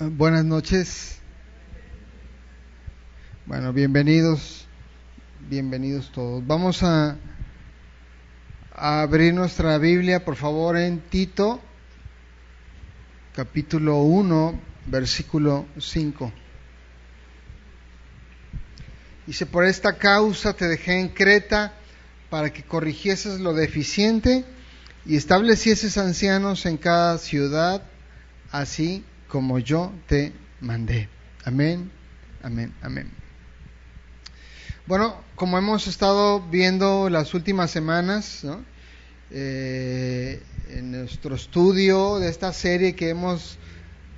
Buenas noches. Bueno, bienvenidos todos. Vamos a abrir nuestra Biblia, por favor, en Tito, capítulo 1, versículo 5. Dice: por esta causa te dejé en Creta, para que corrigieses lo deficiente y establecieses ancianos en cada ciudad, así como yo te mandé. Amén, amén, amén. Bueno, como hemos estado viendo las últimas semanas, ¿no? En nuestro estudio de esta serie que hemos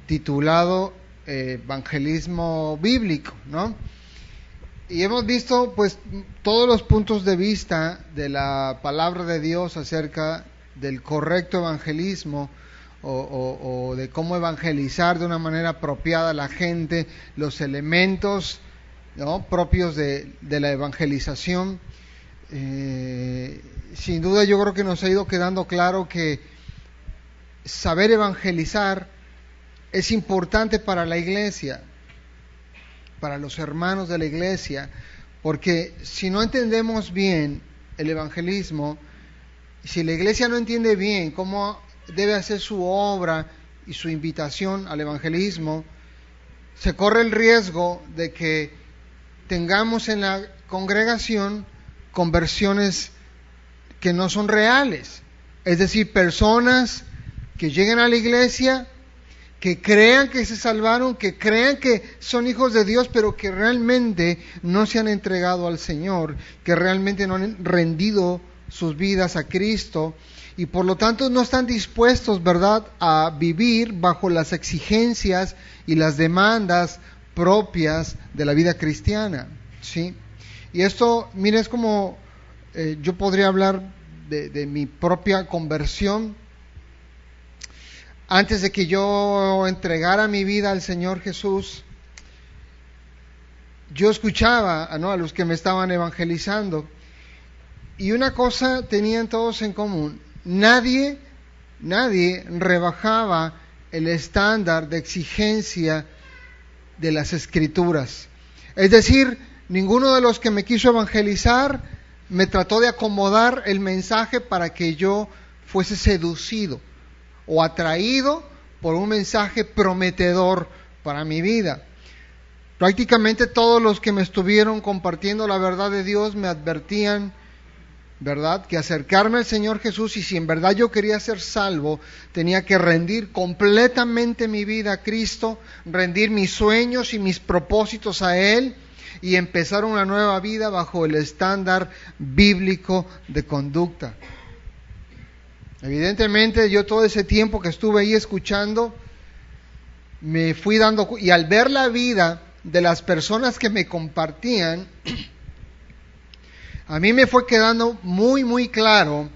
titulado Evangelismo Bíblico, ¿no? Y hemos visto pues todos los puntos de vista de la palabra de Dios acerca del correcto evangelismo o de cómo evangelizar de una manera apropiada a la gente, los elementos, ¿no?, propios de la evangelización. Sin duda yo creo que nos ha ido quedando claro que saber evangelizar es importante para la iglesia, para los hermanos de la iglesia, porque si no entendemos bien el evangelismo, si la iglesia no entiende bien cómo debe hacer su obra y su invitación al evangelismo, se corre el riesgo de que tengamos en la congregación conversiones que no son reales, es decir, personas que lleguen a la iglesia, que crean que se salvaron, que crean que son hijos de Dios, pero que realmente no se han entregado al Señor, que realmente no han rendido sus vidas a Cristo y por lo tanto no están dispuestos, ¿verdad?, a vivir bajo las exigencias y las demandas propias de la vida cristiana, ¿sí? Y esto, mire, es como yo podría hablar de mi propia conversión. Antes de que yo entregara mi vida al Señor Jesús, yo escuchaba, ¿no?, a los que me estaban evangelizando, y una cosa tenían todos en común: nadie rebajaba el estándar de exigencia de las Escrituras. Es decir, ninguno de los que me quiso evangelizar me trató de acomodar el mensaje para que yo fuese seducido o atraído por un mensaje prometedor para mi vida. Prácticamente todos los que me estuvieron compartiendo la verdad de Dios me advertían, ¿verdad?, que acercarme al Señor Jesús, y si en verdad yo quería ser salvo, tenía que rendir completamente mi vida a Cristo, rendir mis sueños y mis propósitos a Él y empezar una nueva vida bajo el estándar bíblico de conducta. Evidentemente yo todo ese tiempo que estuve ahí escuchando, me fui dando, y al ver la vida de las personas que me compartían, a mí me fue quedando muy, muy claro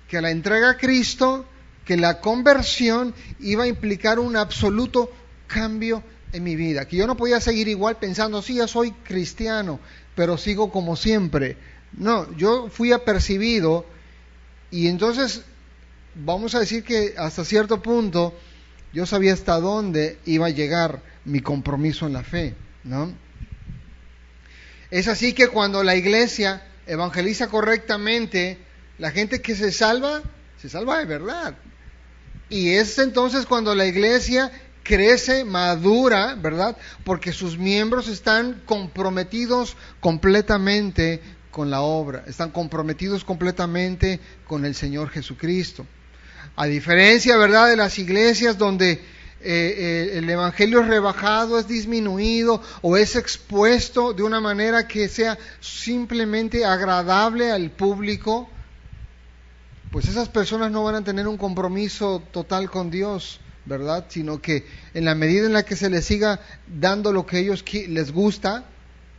que la entrega a Cristo, que la conversión iba a implicar un absoluto cambio en mi vida, que yo no podía seguir igual pensando: sí, ya soy cristiano, pero sigo como siempre. No, yo fui apercibido, y entonces vamos a decir que hasta cierto punto yo sabía hasta dónde iba a llegar mi compromiso en la fe, ¿no? Es así que cuando la iglesia evangeliza correctamente, la gente que se salva de verdad. Y es entonces cuando la iglesia crece, madura, ¿verdad?, porque sus miembros están comprometidos completamente con la obra, están comprometidos completamente con el Señor Jesucristo. A diferencia, ¿verdad?, de las iglesias donde el evangelio es rebajado, es disminuido o es expuesto de una manera que sea simplemente agradable al público, pues esas personas no van a tener un compromiso total con Dios, ¿verdad?, sino que en la medida en la que se les siga dando lo que a ellos les gusta,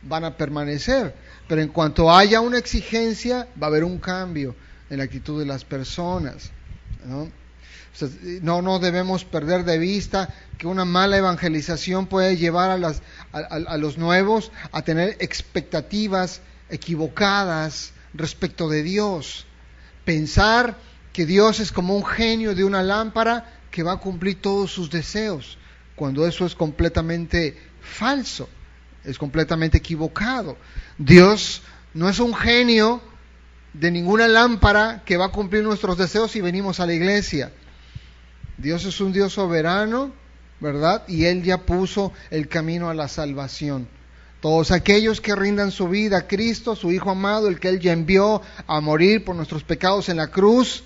van a permanecer. Pero en cuanto haya una exigencia, va a haber un cambio en la actitud de las personas, ¿no? No debemos perder de vista que una mala evangelización puede llevar a los nuevos a tener expectativas equivocadas respecto de Dios. Pensar que Dios es como un genio de una lámpara que va a cumplir todos sus deseos. cuando eso es completamente falso, es completamente equivocado. Dios no es un genio de ninguna lámpara que va a cumplir nuestros deseos si venimos a la iglesia. Dios es un Dios soberano, ¿verdad? Y Él ya puso el camino a la salvación. Todos aquellos que rindan su vida a Cristo, su Hijo amado, el que Él ya envió a morir por nuestros pecados en la cruz,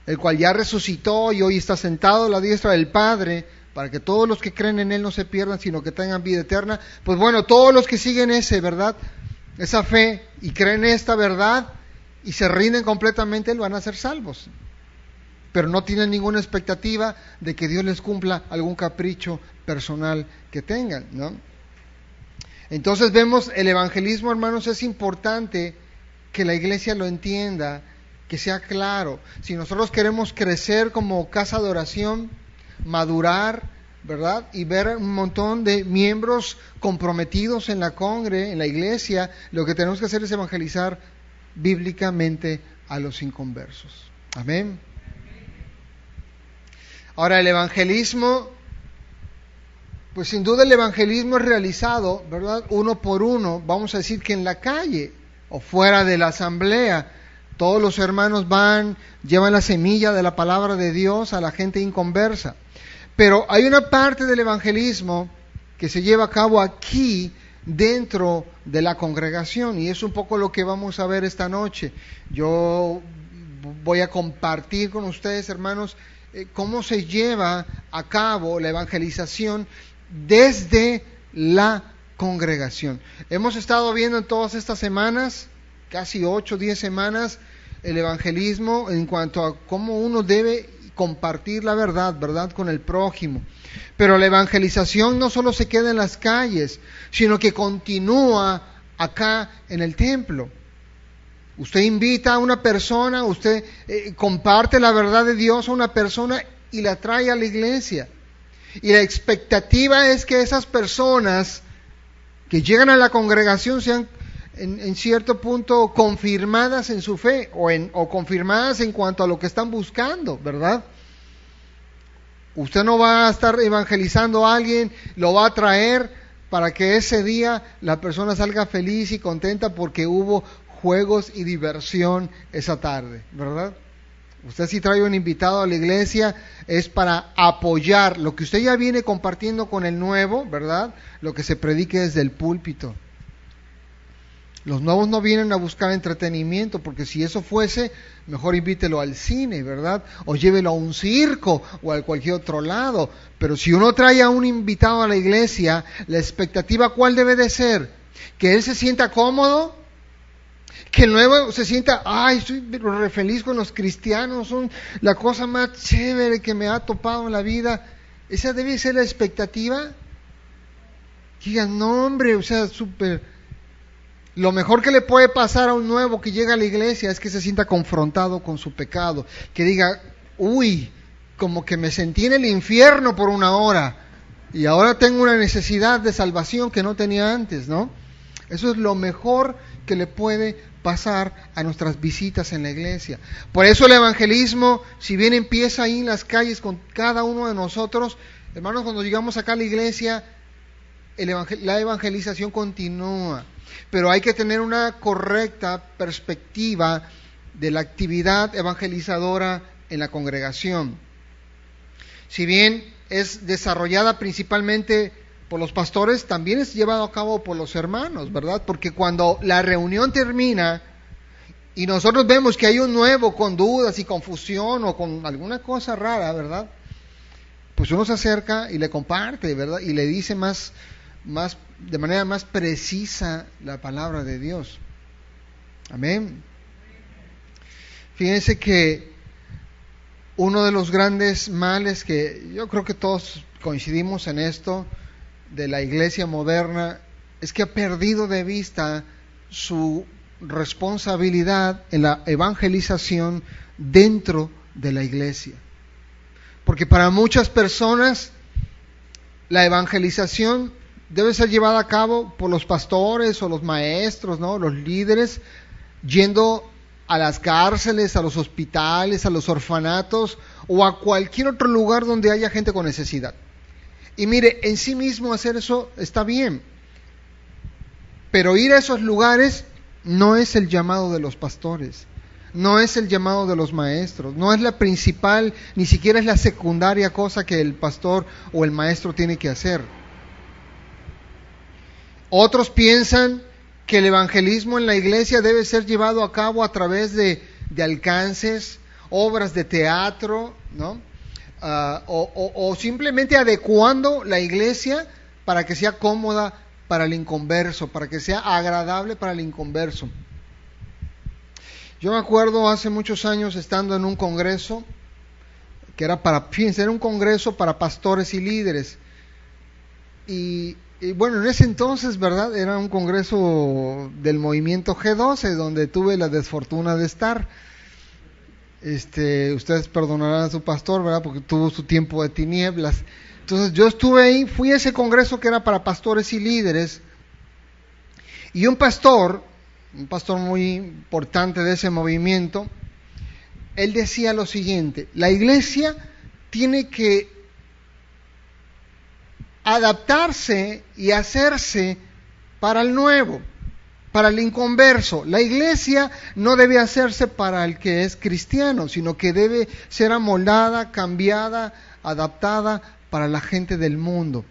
el cual ya resucitó y hoy está sentado a la diestra del Padre, para que todos los que creen en Él no se pierdan, sino que tengan vida eterna. Pues bueno, todos los que siguen ¿verdad? Esa fe y creen esta verdad y se rinden completamente, van a ser salvos. Pero no tienen ninguna expectativa de que Dios les cumpla algún capricho personal que tengan, ¿no? Entonces vemos el evangelismo, hermanos, es importante que la iglesia lo entienda, que sea claro. Si nosotros queremos crecer como casa de oración, madurar, ¿verdad? Y ver un montón de miembros comprometidos en la congre, en la iglesia, lo que tenemos que hacer es evangelizar bíblicamente a los inconversos. Amén. Ahora, el evangelismo, pues sin duda el evangelismo es realizado, ¿verdad? Uno por uno, vamos a decir que en la calle o fuera de la asamblea, todos los hermanos van, llevan la semilla de la palabra de Dios a la gente inconversa. Pero hay una parte del evangelismo que se lleva a cabo aquí dentro de la congregación y es un poco lo que vamos a ver esta noche. Yo voy a compartir con ustedes, hermanos, cómo se lleva a cabo la evangelización desde la congregación. Hemos estado viendo en todas estas semanas, casi 8 o 10 semanas, el evangelismo en cuanto a cómo uno debe compartir la verdad, ¿verdad?, con el prójimo. Pero la evangelización no solo se queda en las calles, sino que continúa acá en el templo. Usted invita a una persona, usted comparte la verdad de Dios a una persona y la trae a la iglesia. Y la expectativa es que esas personas que llegan a la congregación sean en cierto punto confirmadas en su fe o confirmadas en cuanto a lo que están buscando, ¿verdad? Usted no va a estar evangelizando a alguien, lo va a traer para que ese día la persona salga feliz y contenta porque hubo juegos y diversión esa tarde, ¿verdad? Usted si trae un invitado a la iglesia es para apoyar lo que usted ya viene compartiendo con el nuevo, ¿verdad? Lo que se predique desde el púlpito. Los nuevos no vienen a buscar entretenimiento, porque si eso fuese, mejor invítelo al cine, ¿verdad? O llévelo a un circo o a cualquier otro lado. Pero si uno trae a un invitado a la iglesia, la expectativa ¿cuál debe de ser? Que él se sienta cómodo, que el nuevo se sienta, ay, estoy re feliz con los cristianos, son la cosa más chévere que me ha topado en la vida. Esa debe ser la expectativa. Que digan, no hombre, o sea, súper... Lo mejor que le puede pasar a un nuevo que llega a la iglesia es que se sienta confrontado con su pecado, que diga, uy, como que me sentí en el infierno por una hora y ahora tengo una necesidad de salvación que no tenía antes, ¿no? Eso es lo mejor que le puede pasar a nuestras visitas en la iglesia. Por eso el evangelismo, si bien empieza ahí en las calles con cada uno de nosotros, hermanos, cuando llegamos acá a la iglesia, la evangelización continúa. Pero hay que tener una correcta perspectiva de la actividad evangelizadora en la congregación. Si bien es desarrollada principalmente por los pastores, también es llevado a cabo por los hermanos, ¿verdad? Porque cuando la reunión termina y nosotros vemos que hay un nuevo con dudas y confusión o con alguna cosa rara, ¿verdad? Pues uno se acerca y le comparte, ¿verdad? Y le dice de manera más precisa la palabra de Dios. Amén. Fíjense que uno de los grandes males, que yo creo que todos coincidimos en esto, de la iglesia moderna, es que ha perdido de vista su responsabilidad en la evangelización dentro de la iglesia. Porque para muchas personas la evangelización debe ser llevada a cabo por los pastores o los maestros, ¿no? Los líderes, yendo a las cárceles, a los hospitales, a los orfanatos o a cualquier otro lugar donde haya gente con necesidad. Y mire, en sí mismo hacer eso está bien, pero ir a esos lugares no es el llamado de los pastores, no es el llamado de los maestros, no es la principal, ni siquiera es la secundaria cosa que el pastor o el maestro tiene que hacer. Otros piensan que el evangelismo en la iglesia debe ser llevado a cabo a través de alcances, obras de teatro, ¿no? O simplemente adecuando la iglesia para que sea cómoda para el inconverso, para que sea agradable para el inconverso. Yo me acuerdo hace muchos años estando en un congreso que era era un congreso para pastores y líderes. Y bueno, en ese entonces, ¿verdad? Era un congreso del movimiento G12, donde tuve la desfortuna de estar. Ustedes perdonarán a su pastor, ¿verdad? Porque tuvo su tiempo de tinieblas. Entonces yo estuve ahí, fui a ese congreso que era para pastores y líderes. Y un pastor muy importante de ese movimiento, él decía lo siguiente: la iglesia tiene que adaptarse y hacerse para el nuevo, para el inconverso. La iglesia no debe hacerse para el que es cristiano, sino que debe ser amoldada, cambiada, adaptada para la gente del mundo,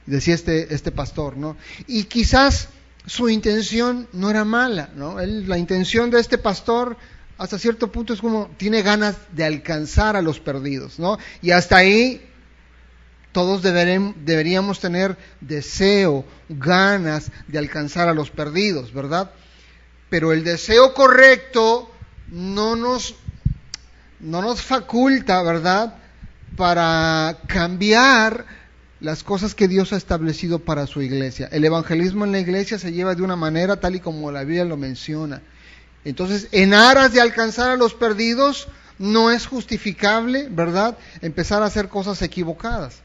decía este pastor, ¿no? Y quizás su intención no era mala, ¿no? La intención de este pastor hasta cierto punto es como tiene ganas de alcanzar a los perdidos, ¿no? Y hasta ahí todos deberíamos tener deseo, ganas de alcanzar a los perdidos, ¿verdad? Pero el deseo correcto no nos faculta, ¿verdad?, para cambiar las cosas que Dios ha establecido para su iglesia. El evangelismo en la iglesia se lleva de una manera tal y como la Biblia lo menciona. Entonces, en aras de alcanzar a los perdidos, no es justificable, ¿verdad?, empezar a hacer cosas equivocadas.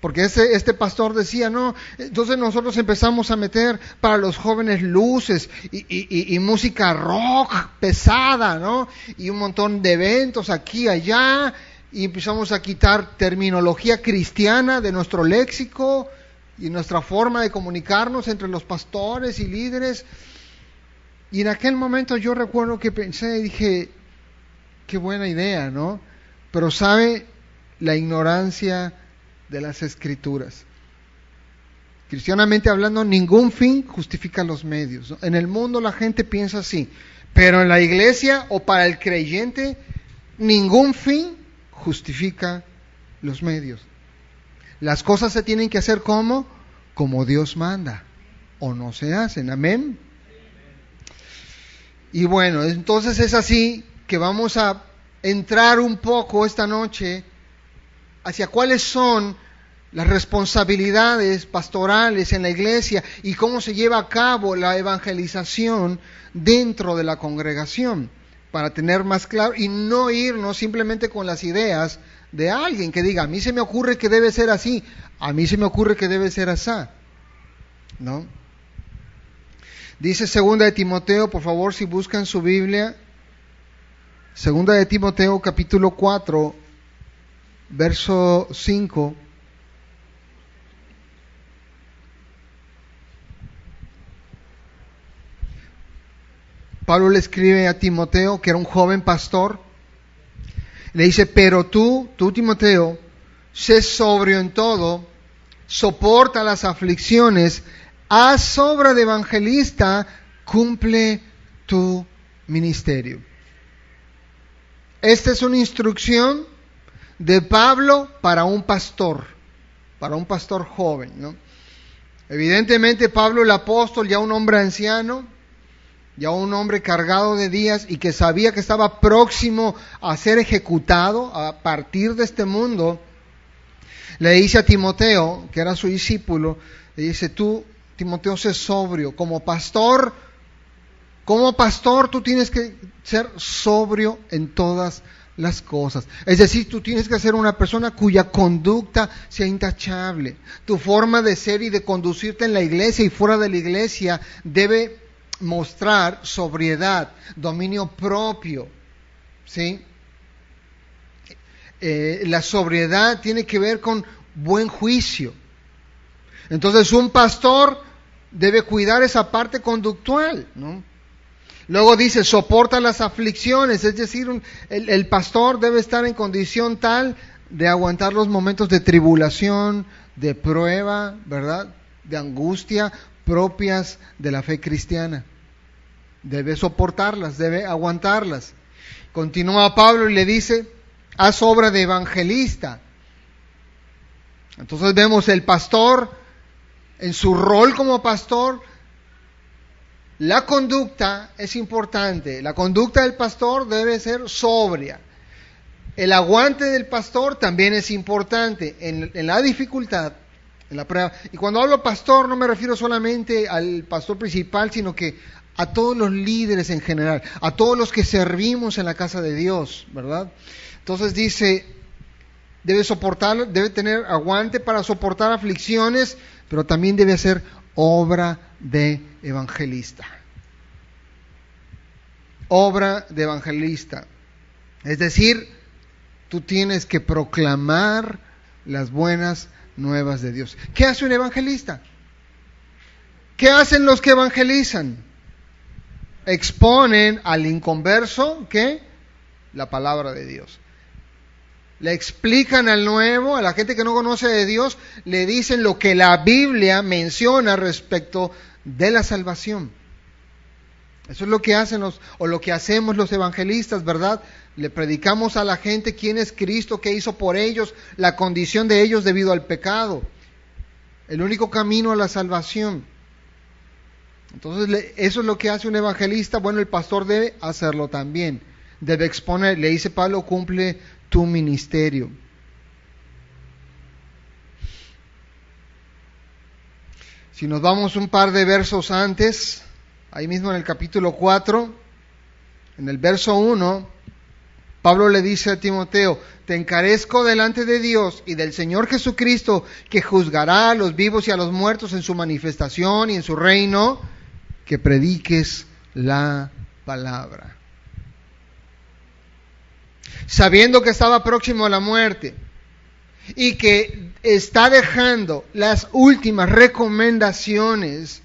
Porque este pastor decía, no, entonces nosotros empezamos a meter para los jóvenes luces y música rock pesada, ¿no? Y un montón de eventos aquí y allá, y empezamos a quitar terminología cristiana de nuestro léxico y nuestra forma de comunicarnos entre los pastores y líderes. Y en aquel momento yo recuerdo que pensé y dije, qué buena idea, ¿no? Pero sabe, la ignorancia de las Escrituras. Cristianamente hablando, ningún fin justifica los medios, ¿no? En el mundo la gente piensa así, pero en la iglesia o para el creyente, ningún fin justifica los medios. Las cosas se tienen que hacer como Dios manda, o no se hacen. Amén. Y bueno, entonces es así que vamos a entrar un poco esta noche hacia cuáles son las responsabilidades pastorales en la iglesia y cómo se lleva a cabo la evangelización dentro de la congregación, para tener más claro y no irnos simplemente con las ideas de alguien que diga, a mí se me ocurre que debe ser así, a mí se me ocurre que debe ser así, ¿no? Dice 2 de Timoteo, por favor, si buscan su Biblia, 2 de Timoteo capítulo 4, verso 5. Pablo le escribe a Timoteo, que era un joven pastor, le dice, pero tú Timoteo, sé sobrio en todo, soporta las aflicciones, haz obra de evangelista, cumple tu ministerio. Esta es una instrucción de Pablo para un pastor joven, ¿no? Evidentemente Pablo el apóstol, ya un hombre anciano, ya un hombre cargado de días y que sabía que estaba próximo a ser ejecutado, a partir de este mundo, le dice a Timoteo, que era su discípulo, le dice, tú, Timoteo, sé sobrio. Como pastor tú tienes que ser sobrio en todas las cosas. Es decir, tú tienes que ser una persona cuya conducta sea intachable. Tu forma de ser y de conducirte en la iglesia y fuera de la iglesia debe mostrar sobriedad, dominio propio, ¿sí? La sobriedad tiene que ver con buen juicio. Entonces un pastor debe cuidar esa parte conductual, ¿no? Luego dice, soporta las aflicciones, es decir, el pastor debe estar en condición tal de aguantar los momentos de tribulación, de prueba, ¿verdad?, de angustia propias de la fe cristiana. Debe soportarlas, debe aguantarlas. Continúa Pablo y le dice, haz obra de evangelista. Entonces vemos el pastor, en su rol como pastor, la conducta es importante. La conducta del pastor debe ser sobria. El aguante del pastor también es importante en la dificultad, en la prueba. Y cuando hablo pastor no me refiero solamente al pastor principal, sino que a todos los líderes en general, a todos los que servimos en la casa de Dios, ¿verdad? Entonces dice, debe tener aguante para soportar aflicciones, pero también debe hacer obra de evangelista. Obra de evangelista. Es decir, tú tienes que proclamar las buenas nuevas de Dios. ¿Qué hace un evangelista? ¿Qué hacen los que evangelizan? Exponen al inconverso, ¿qué? La palabra de Dios. Le explican al nuevo, a la gente que no conoce de Dios, le dicen lo que la Biblia menciona respecto de la salvación. Eso es lo que hacen lo que hacemos los evangelistas, ¿verdad? Le predicamos a la gente quién es Cristo, qué hizo por ellos, la condición de ellos debido al pecado, el único camino a la salvación. Entonces, eso es lo que hace un evangelista. Bueno, el pastor debe hacerlo también. Debe exponer, le dice Pablo, cumple tu ministerio. Si nos vamos un par de versos antes, ahí mismo en el capítulo 4, en el verso 1, Pablo le dice a Timoteo, te encarezco delante de Dios y del Señor Jesucristo, que juzgará a los vivos y a los muertos en su manifestación y en su reino, que prediques la palabra. Sabiendo que estaba próximo a la muerte y que está dejando las últimas recomendaciones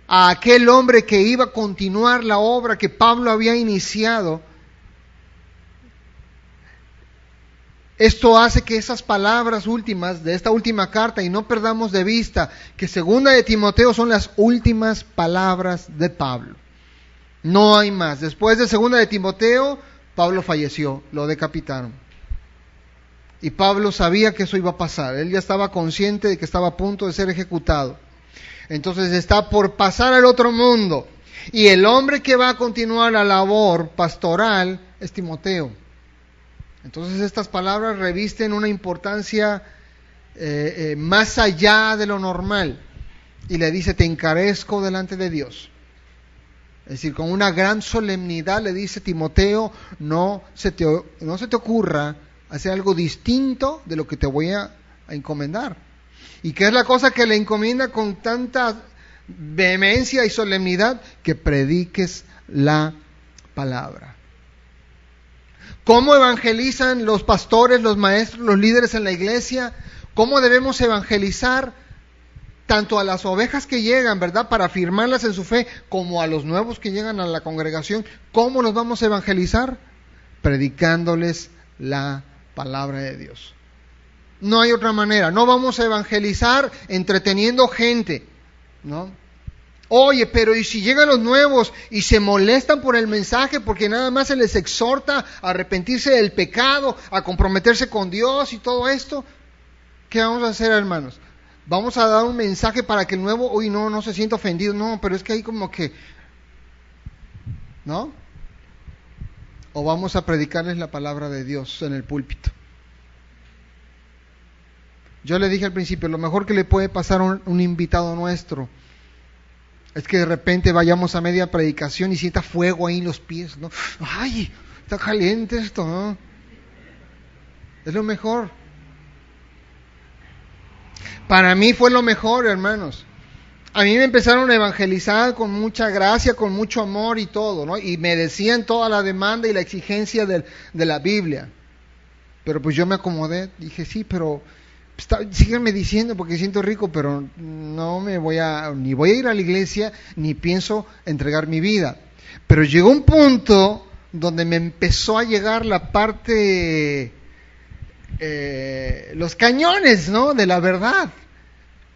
a aquel hombre que iba a continuar la obra que Pablo había iniciado, esto hace que esas palabras últimas de esta última carta, y no perdamos de vista que segunda de Timoteo son las últimas palabras de Pablo. No hay más. Después de segunda de Timoteo, Pablo falleció, lo decapitaron. Y Pablo sabía que eso iba a pasar. Él ya estaba consciente de que estaba a punto de ser ejecutado. Entonces está por pasar al otro mundo. Y el hombre que va a continuar la labor pastoral es Timoteo. Entonces estas palabras revisten una importancia más allá de lo normal. Y le dice, te encarezco delante de Dios. Es decir, con una gran solemnidad le dice, Timoteo, no se te ocurra hacer algo distinto de lo que te voy a encomendar. ¿Y qué es la cosa que le encomienda con tanta vehemencia y solemnidad? Que prediques la palabra. ¿Cómo evangelizan los pastores, los maestros, los líderes en la iglesia? ¿Cómo debemos evangelizar tanto a las ovejas que llegan, ¿verdad?, para afirmarlas en su fe, como a los nuevos que llegan a la congregación? ¿Cómo los vamos a evangelizar? Predicándoles la palabra de Dios. No hay otra manera. No vamos a evangelizar entreteniendo gente, ¿no? Oye, pero ¿y si llegan los nuevos y se molestan por el mensaje porque nada más se les exhorta a arrepentirse del pecado, a comprometerse con Dios y todo esto? ¿Qué vamos a hacer, hermanos? Vamos a dar un mensaje para que el nuevo, no se sienta ofendido. No, pero es que hay como que, ¿no? O vamos a predicarles la palabra de Dios en el púlpito. Yo le dije al principio, lo mejor que le puede pasar a un invitado nuestro es que de repente vayamos a media predicación y sienta fuego ahí en los pies, ¿no? ¡Ay! Está caliente esto, ¿no? Es lo mejor. Para mí fue lo mejor, hermanos. A mí me empezaron a evangelizar con mucha gracia, con mucho amor y todo, ¿no? Y me decían toda la demanda y la exigencia de la Biblia. Pero pues yo me acomodé, dije, sí, pero síganme diciendo porque siento rico, pero no me ni voy a ir a la iglesia, ni pienso entregar mi vida. Pero llegó un punto donde me empezó a llegar la parte, los cañones, ¿no?, de la verdad.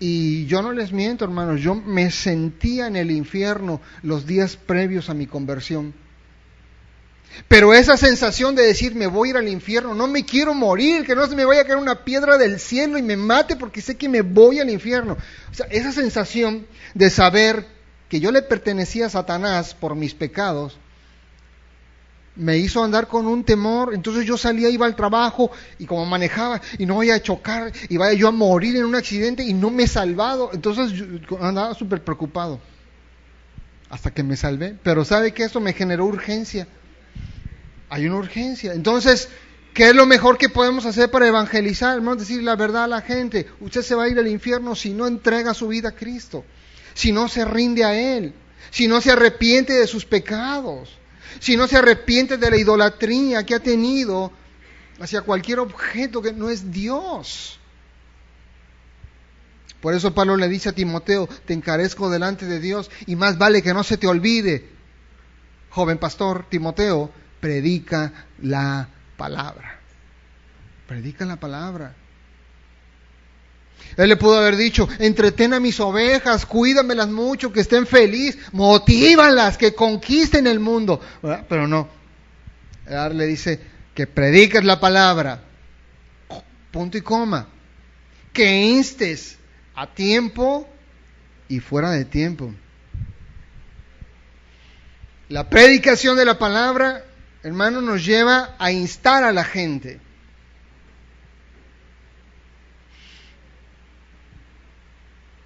Y yo no les miento, hermanos, yo me sentía en el infierno los días previos a mi conversión. Pero esa sensación de decir, me voy a ir al infierno, no me quiero morir, que no se me vaya a caer una piedra del cielo y me mate porque sé que me voy al infierno. O sea, esa sensación de saber que yo le pertenecía a Satanás por mis pecados, me hizo andar con un temor. Entonces yo salía, iba al trabajo y como manejaba y no vaya a chocar y vaya yo a morir en un accidente y no me he salvado. Entonces yo andaba súper preocupado hasta que me salvé. Pero ¿sabe qué? Eso me generó urgencia. Hay una urgencia. Entonces, ¿qué es lo mejor que podemos hacer para evangelizar? Hermanos, decir la verdad a la gente. Usted se va a ir al infierno si no entrega su vida a Cristo, si no se rinde a Él, si no se arrepiente de sus pecados, si no se arrepiente de la idolatría que ha tenido hacia cualquier objeto que no es Dios. Por eso Pablo le dice a Timoteo, te encarezco delante de Dios y más vale que no se te olvide, joven pastor Timoteo, predica la palabra. Predica la palabra. Él le pudo haber dicho, entretén a mis ovejas, cuídamelas mucho, que estén felices, motívalas, que conquisten el mundo. ¿Verdad? Pero no. Él le dice que prediques la palabra. Punto y coma. Que instes a tiempo y fuera de tiempo. La predicación de la palabra, hermano, nos lleva a instar a la gente.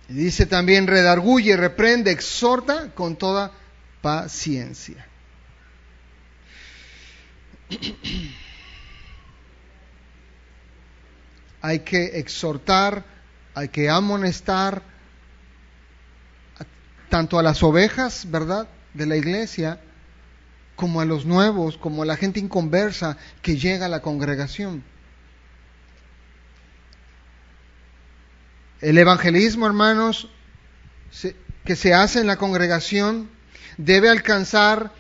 Y dice también, redarguye, reprende, exhorta con toda paciencia. Hay que exhortar, hay que amonestar tanto a las ovejas, ¿verdad?, de la iglesia, como a los nuevos, como a la gente inconversa que llega a la congregación. El evangelismo, hermanos, que se hace en la congregación, debe alcanzar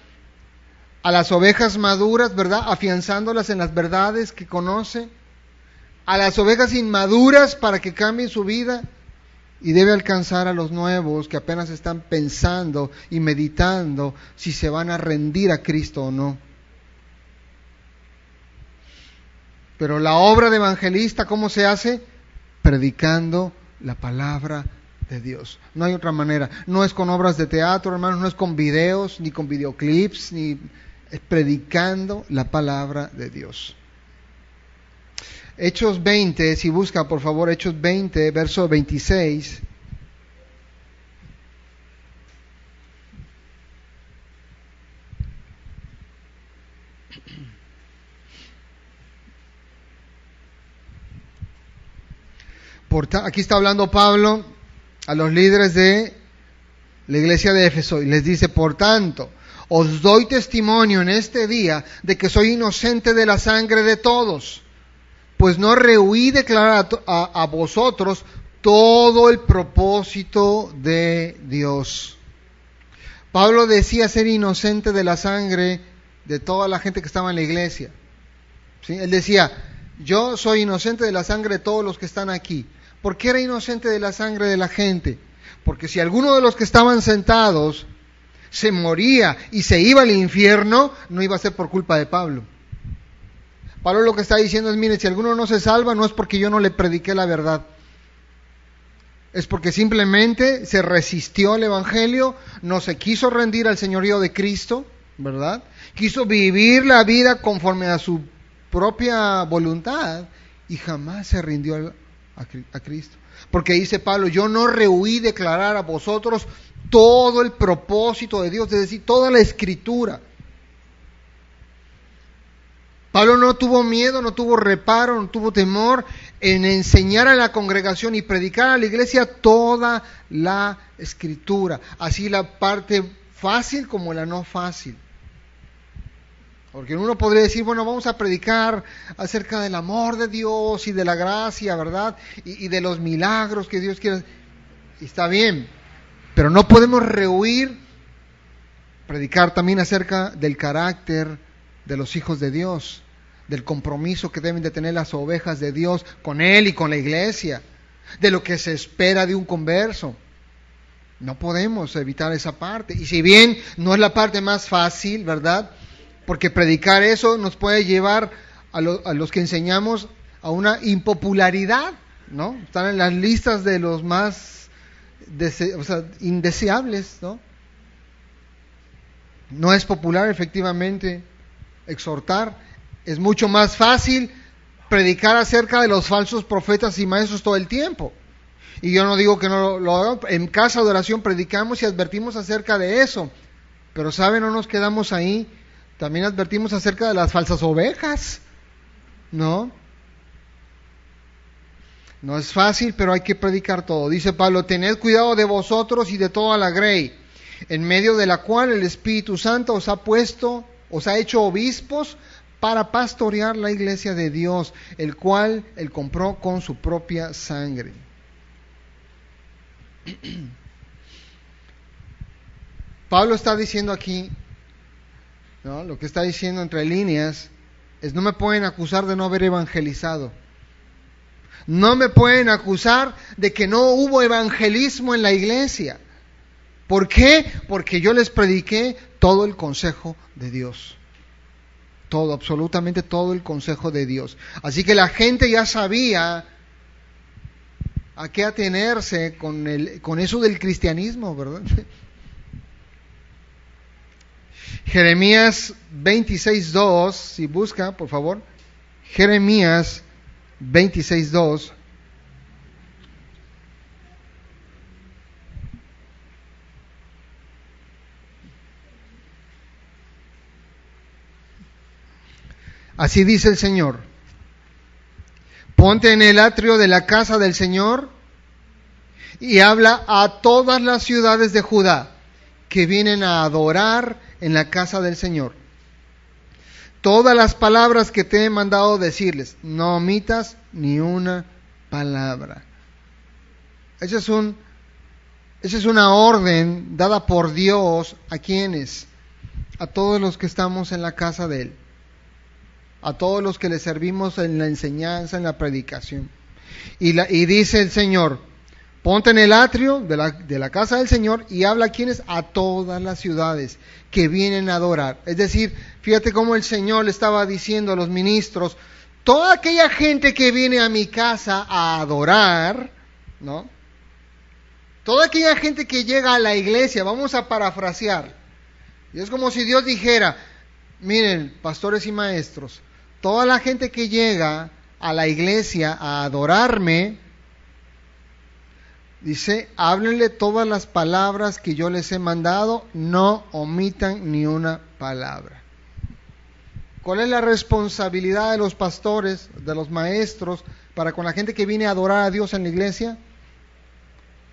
a las ovejas maduras, ¿verdad?, afianzándolas en las verdades que conoce, a las ovejas inmaduras para que cambien su vida, y debe alcanzar a los nuevos que apenas están pensando y meditando si se van a rendir a Cristo o no. Pero la obra de evangelista, ¿cómo se hace? Predicando la palabra de Dios. No hay otra manera. No es con obras de teatro, hermanos, no es con videos, ni con videoclips, ni es predicando la palabra de Dios. Hechos 20, si busca por favor Hechos 20, verso 26. Aquí está hablando Pablo a los líderes de la iglesia de Éfeso y les dice, por tanto, os doy testimonio en este día de que soy inocente de la sangre de todos, pues no rehuí declarar a vosotros todo el propósito de Dios. Pablo decía ser inocente de la sangre de toda la gente que estaba en la iglesia. ¿Sí? Él decía, yo soy inocente de la sangre de todos los que están aquí. ¿Por qué era inocente de la sangre de la gente? Porque si alguno de los que estaban sentados se moría y se iba al infierno, no iba a ser por culpa de Pablo. Pablo lo que está diciendo es, mire, si alguno no se salva, no es porque yo no le prediqué la verdad. Es porque simplemente se resistió al evangelio, no se quiso rendir al señorío de Cristo, ¿verdad? Quiso vivir la vida conforme a su propia voluntad y jamás se rindió a Cristo. Porque dice Pablo, yo no rehuí declarar a vosotros todo el propósito de Dios, es decir, toda la escritura. Pablo no tuvo miedo, no tuvo reparo, no tuvo temor en enseñar a la congregación y predicar a la iglesia toda la escritura, así la parte fácil como la no fácil. Porque uno podría decir, bueno, vamos a predicar acerca del amor de Dios y de la gracia, ¿verdad? Y de los milagros que Dios quiere. Y está bien, pero no podemos rehuir predicar también acerca del carácter de los hijos de Dios, del compromiso que deben de tener las ovejas de Dios con Él y con la iglesia, de lo que se espera de un converso. No podemos evitar esa parte. Y si bien no es la parte más fácil, ¿verdad? Porque predicar eso nos puede llevar a los que enseñamos a una impopularidad, ¿no? Están en las listas de los más indeseables, ¿no? No es popular efectivamente exhortar. Es mucho más fácil predicar acerca de los falsos profetas y maestros todo el tiempo. Y yo no digo que no lo hagamos. En casa de oración predicamos y advertimos acerca de eso. Pero ¿saben? No nos quedamos ahí. También advertimos acerca de las falsas ovejas, ¿no? No es fácil, pero hay que predicar todo. Dice Pablo, tened cuidado de vosotros y de toda la grey, en medio de la cual el Espíritu Santo os ha hecho obispos para pastorear la iglesia de Dios, el cual Él compró con su propia sangre. Pablo está diciendo aquí, ¿no? Lo que está diciendo entre líneas es: no me pueden acusar de no haber evangelizado. No me pueden acusar de que no hubo evangelismo en la iglesia. ¿Por qué? Porque yo les prediqué todo el consejo de Dios. Todo, absolutamente todo el consejo de Dios. Así que la gente ya sabía a qué atenerse con eso del cristianismo, ¿verdad? Jeremías 26:2, si busca, por favor. Jeremías 26:2. Así dice el Señor: ponte en el atrio de la casa del Señor y habla a todas las ciudades de Judá que vienen a adorar en la casa del Señor. Todas las palabras que te he mandado decirles, no omitas ni una palabra. Esa es una orden dada por Dios. ¿A quiénes? A todos los que estamos en la casa de Él. A todos los que le servimos en la enseñanza, en la predicación. Y dice el Señor: ponte en el atrio de la casa del Señor y habla a quienes, a todas las ciudades que vienen a adorar. Es decir, fíjate cómo el Señor le estaba diciendo a los ministros: toda aquella gente que viene a mi casa a adorar, ¿no? Toda aquella gente que llega a la iglesia, vamos a parafrasear. Y es como si Dios dijera: miren, pastores y maestros, toda la gente que llega a la iglesia a adorarme, dice, háblenle todas las palabras que yo les he mandado, no omitan ni una palabra. ¿Cuál es la responsabilidad de los pastores, de los maestros, para con la gente que viene a adorar a Dios en la iglesia?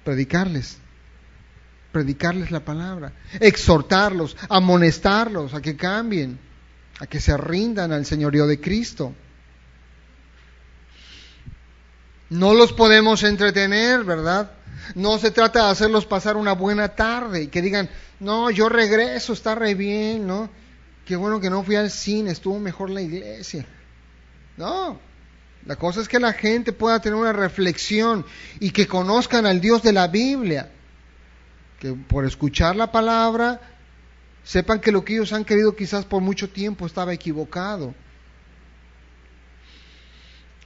Predicarles la palabra, exhortarlos, amonestarlos a que cambien, a que se rindan al señorío de Cristo. No los podemos entretener, ¿verdad? No se trata de hacerlos pasar una buena tarde y que digan, no, yo regreso, está re bien, ¿no? Qué bueno que no fui al cine, estuvo mejor la iglesia. No, la cosa es que la gente pueda tener una reflexión y que conozcan al Dios de la Biblia. Que por escuchar la palabra sepan que lo que ellos han querido quizás por mucho tiempo estaba equivocado.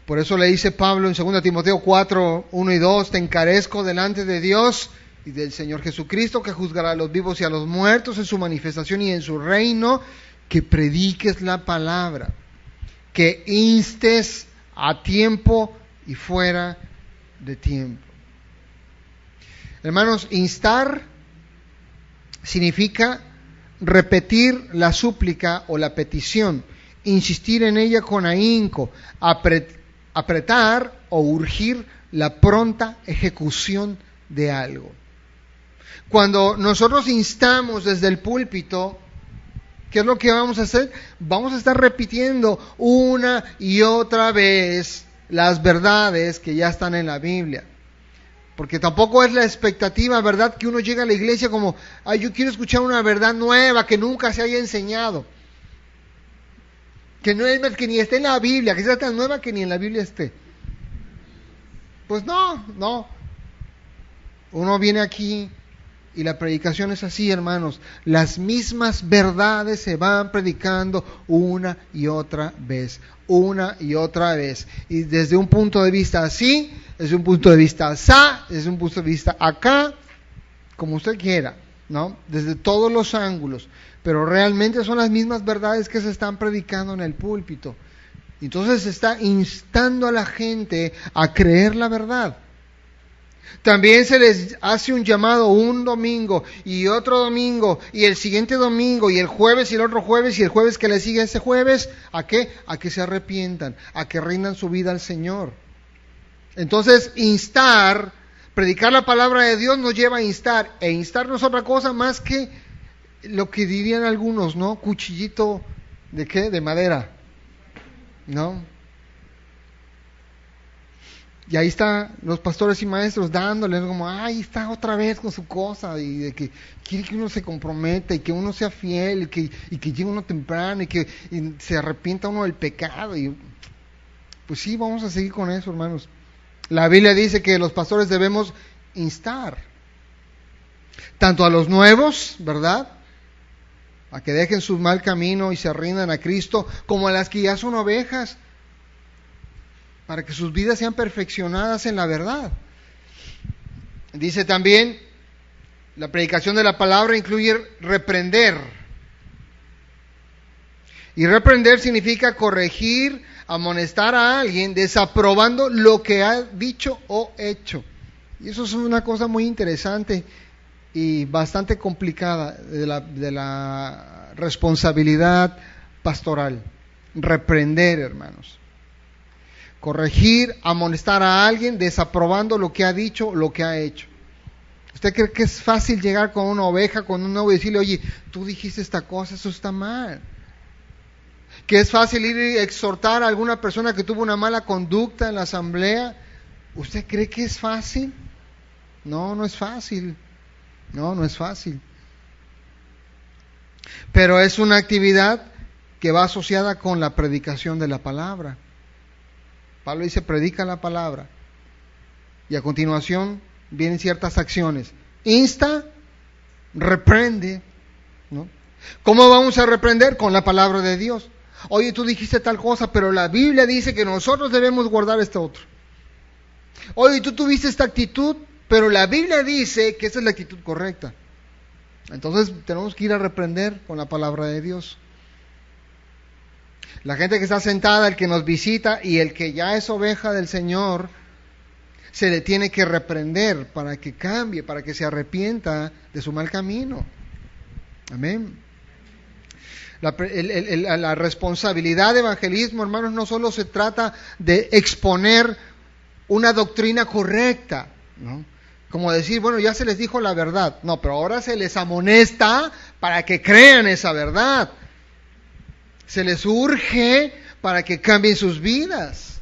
Por eso le dice Pablo en 2 Timoteo 4, 1 y 2, te encarezco delante de Dios y del Señor Jesucristo, que juzgará a los vivos y a los muertos en su manifestación y en su reino, que prediques la palabra, que instes a tiempo y fuera de tiempo. Hermanos, instar significa repetir la súplica o la petición, insistir en ella con ahínco, apretar o urgir la pronta ejecución de algo. Cuando nosotros instamos desde el púlpito ¿Qué es lo que vamos a hacer? Vamos a estar repitiendo una y otra vez las verdades que ya están en la Biblia. Porque tampoco es la expectativa, ¿verdad?, que uno llega a la iglesia como, ay, yo quiero escuchar una verdad nueva que nunca se haya enseñado. Que no es más que ni esté en la Biblia, que sea tan nueva que ni en la Biblia esté. Pues no. Uno viene aquí y la predicación es así, hermanos. Las mismas verdades se van predicando una y otra vez. Y desde un punto de vista así, desde un punto de vista asá, desde un punto de vista acá, como usted quiera, ¿no? Desde todos los ángulos. Pero realmente son las mismas verdades que se están predicando en el púlpito. Entonces se está instando a la gente a creer la verdad. También se les hace un llamado un domingo y otro domingo y el siguiente domingo y el jueves y el otro jueves y el jueves que le sigue ese jueves. ¿A qué? A que se arrepientan, a que rindan su vida al Señor. Entonces, predicar la palabra de Dios nos lleva a instar. E instar no es otra cosa más que lo que dirían algunos, ¿no? Cuchillito, ¿de qué? De madera, ¿no? Y ahí están los pastores y maestros dándole como, ahí está otra vez con su cosa, y de que quiere que uno se comprometa y que uno sea fiel y que llegue uno temprano y que se arrepienta uno del pecado. Y pues sí, vamos a seguir con eso, hermanos. La Biblia dice que los pastores debemos instar tanto a los nuevos, ¿verdad?, a que dejen su mal camino y se rindan a Cristo, como a las que ya son ovejas, para que sus vidas sean perfeccionadas en la verdad. Dice también, la predicación de la palabra incluye reprender. Y reprender significa corregir, amonestar a alguien, desaprobando lo que ha dicho o hecho. Y eso es una cosa muy interesante y bastante complicada de la responsabilidad pastoral. Reprender, hermanos. Corregir, amonestar a alguien, desaprobando lo que ha dicho, lo que ha hecho. ¿Usted cree que es fácil llegar con una oveja, con un nuevo y decirle, oye, tú dijiste esta cosa, eso está mal? ¿Que es fácil ir y exhortar a alguna persona que tuvo una mala conducta en la asamblea? ¿Usted cree que es fácil? No, no es fácil. No es fácil. Pero es una actividad que va asociada con la predicación de la palabra. Pablo dice, predica la palabra. Y a continuación vienen ciertas acciones. Insta, reprende, ¿no? ¿Cómo vamos a reprender? Con la palabra de Dios. Oye, tú dijiste tal cosa, pero la Biblia dice que nosotros debemos guardar este otro. Oye, tú tuviste esta actitud, pero la Biblia dice que esa es la actitud correcta. Entonces tenemos que ir a reprender con la palabra de Dios. La gente que está sentada, el que nos visita y el que ya es oveja del Señor, se le tiene que reprender para que cambie, para que se arrepienta de su mal camino. Amén. La responsabilidad de evangelismo, hermanos, no solo se trata de exponer una doctrina correcta, ¿no? Como decir, bueno, ya se les dijo la verdad. No, pero ahora se les amonesta para que crean esa verdad. Se les urge para que cambien sus vidas.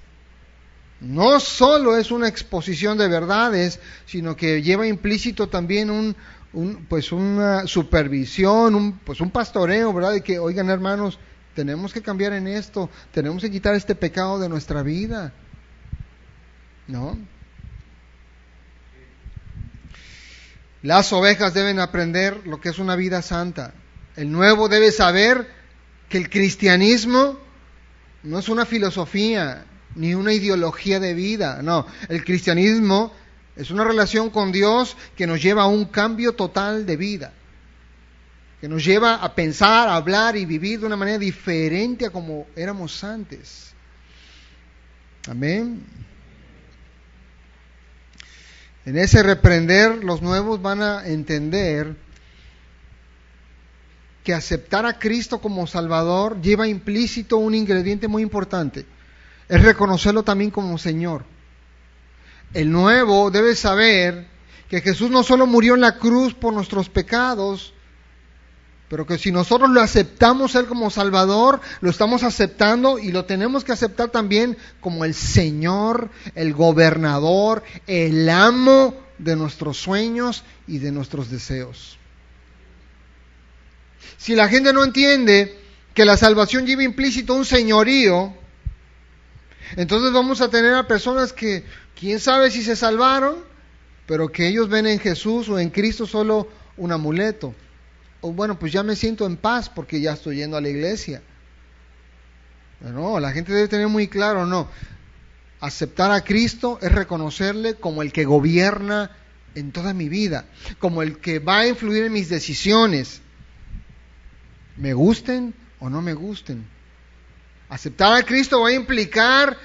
No solo es una exposición de verdades, sino que lleva implícito también una supervisión, un pastoreo, ¿verdad? De que, oigan, hermanos, tenemos que cambiar en esto, tenemos que quitar este pecado de nuestra vida, ¿no? Las ovejas deben aprender lo que es una vida santa. El nuevo debe saber que el cristianismo no es una filosofía ni una ideología de vida, no. El cristianismo es una relación con Dios que nos lleva a un cambio total de vida, que nos lleva a pensar, a hablar y vivir de una manera diferente a como éramos antes. Amén. En ese reprender, los nuevos van a entender que aceptar a Cristo como Salvador lleva implícito un ingrediente muy importante. Es reconocerlo también como Señor. El nuevo debe saber que Jesús no solo murió en la cruz por nuestros pecados, pero que si nosotros lo aceptamos Él como Salvador, lo estamos aceptando y lo tenemos que aceptar también como el Señor, el gobernador, el amo de nuestros sueños y de nuestros deseos. Si la gente no entiende que la salvación lleva implícito un señorío, entonces vamos a tener a personas que, quién sabe si se salvaron, pero que ellos ven en Jesús o en Cristo solo un amuleto. O bueno, pues ya me siento en paz porque ya estoy yendo a la iglesia. No, la gente debe tener muy claro, no. Aceptar a Cristo es reconocerle como el que gobierna en toda mi vida, como el que va a influir en mis decisiones, me gusten o no me gusten. Aceptar a Cristo va a implicar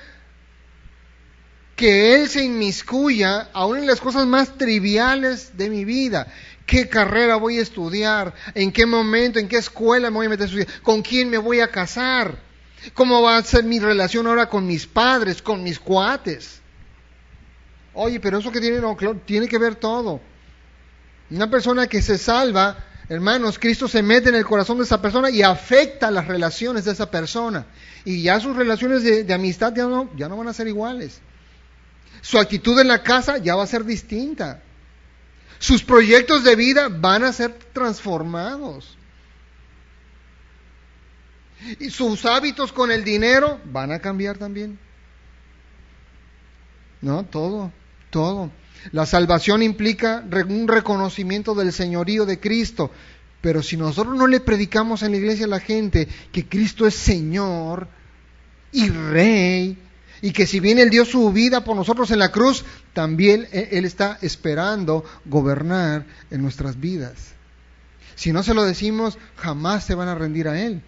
que Él se inmiscuya aún en las cosas más triviales de mi vida. ¿Qué carrera voy a estudiar? ¿En qué momento? ¿En qué escuela me voy a meter a estudiar? ¿Con quién me voy a casar? ¿Cómo va a ser mi relación ahora con mis padres, con mis cuates? Oye, pero eso que tiene, no, claro, tiene que ver todo. Una persona que se salva, hermanos, Cristo se mete en el corazón de esa persona y afecta las relaciones de esa persona. Y ya sus relaciones de amistad ya no van a ser iguales. Su actitud en la casa ya va a ser distinta. Sus proyectos de vida van a ser transformados. Y sus hábitos con el dinero van a cambiar también. No, todo. La salvación implica un reconocimiento del señorío de Cristo. Pero si nosotros no le predicamos en la iglesia a la gente que Cristo es Señor y Rey, y que si bien Él dio su vida por nosotros en la cruz, también Él está esperando gobernar en nuestras vidas. Si no se lo decimos, jamás se van a rendir a Él.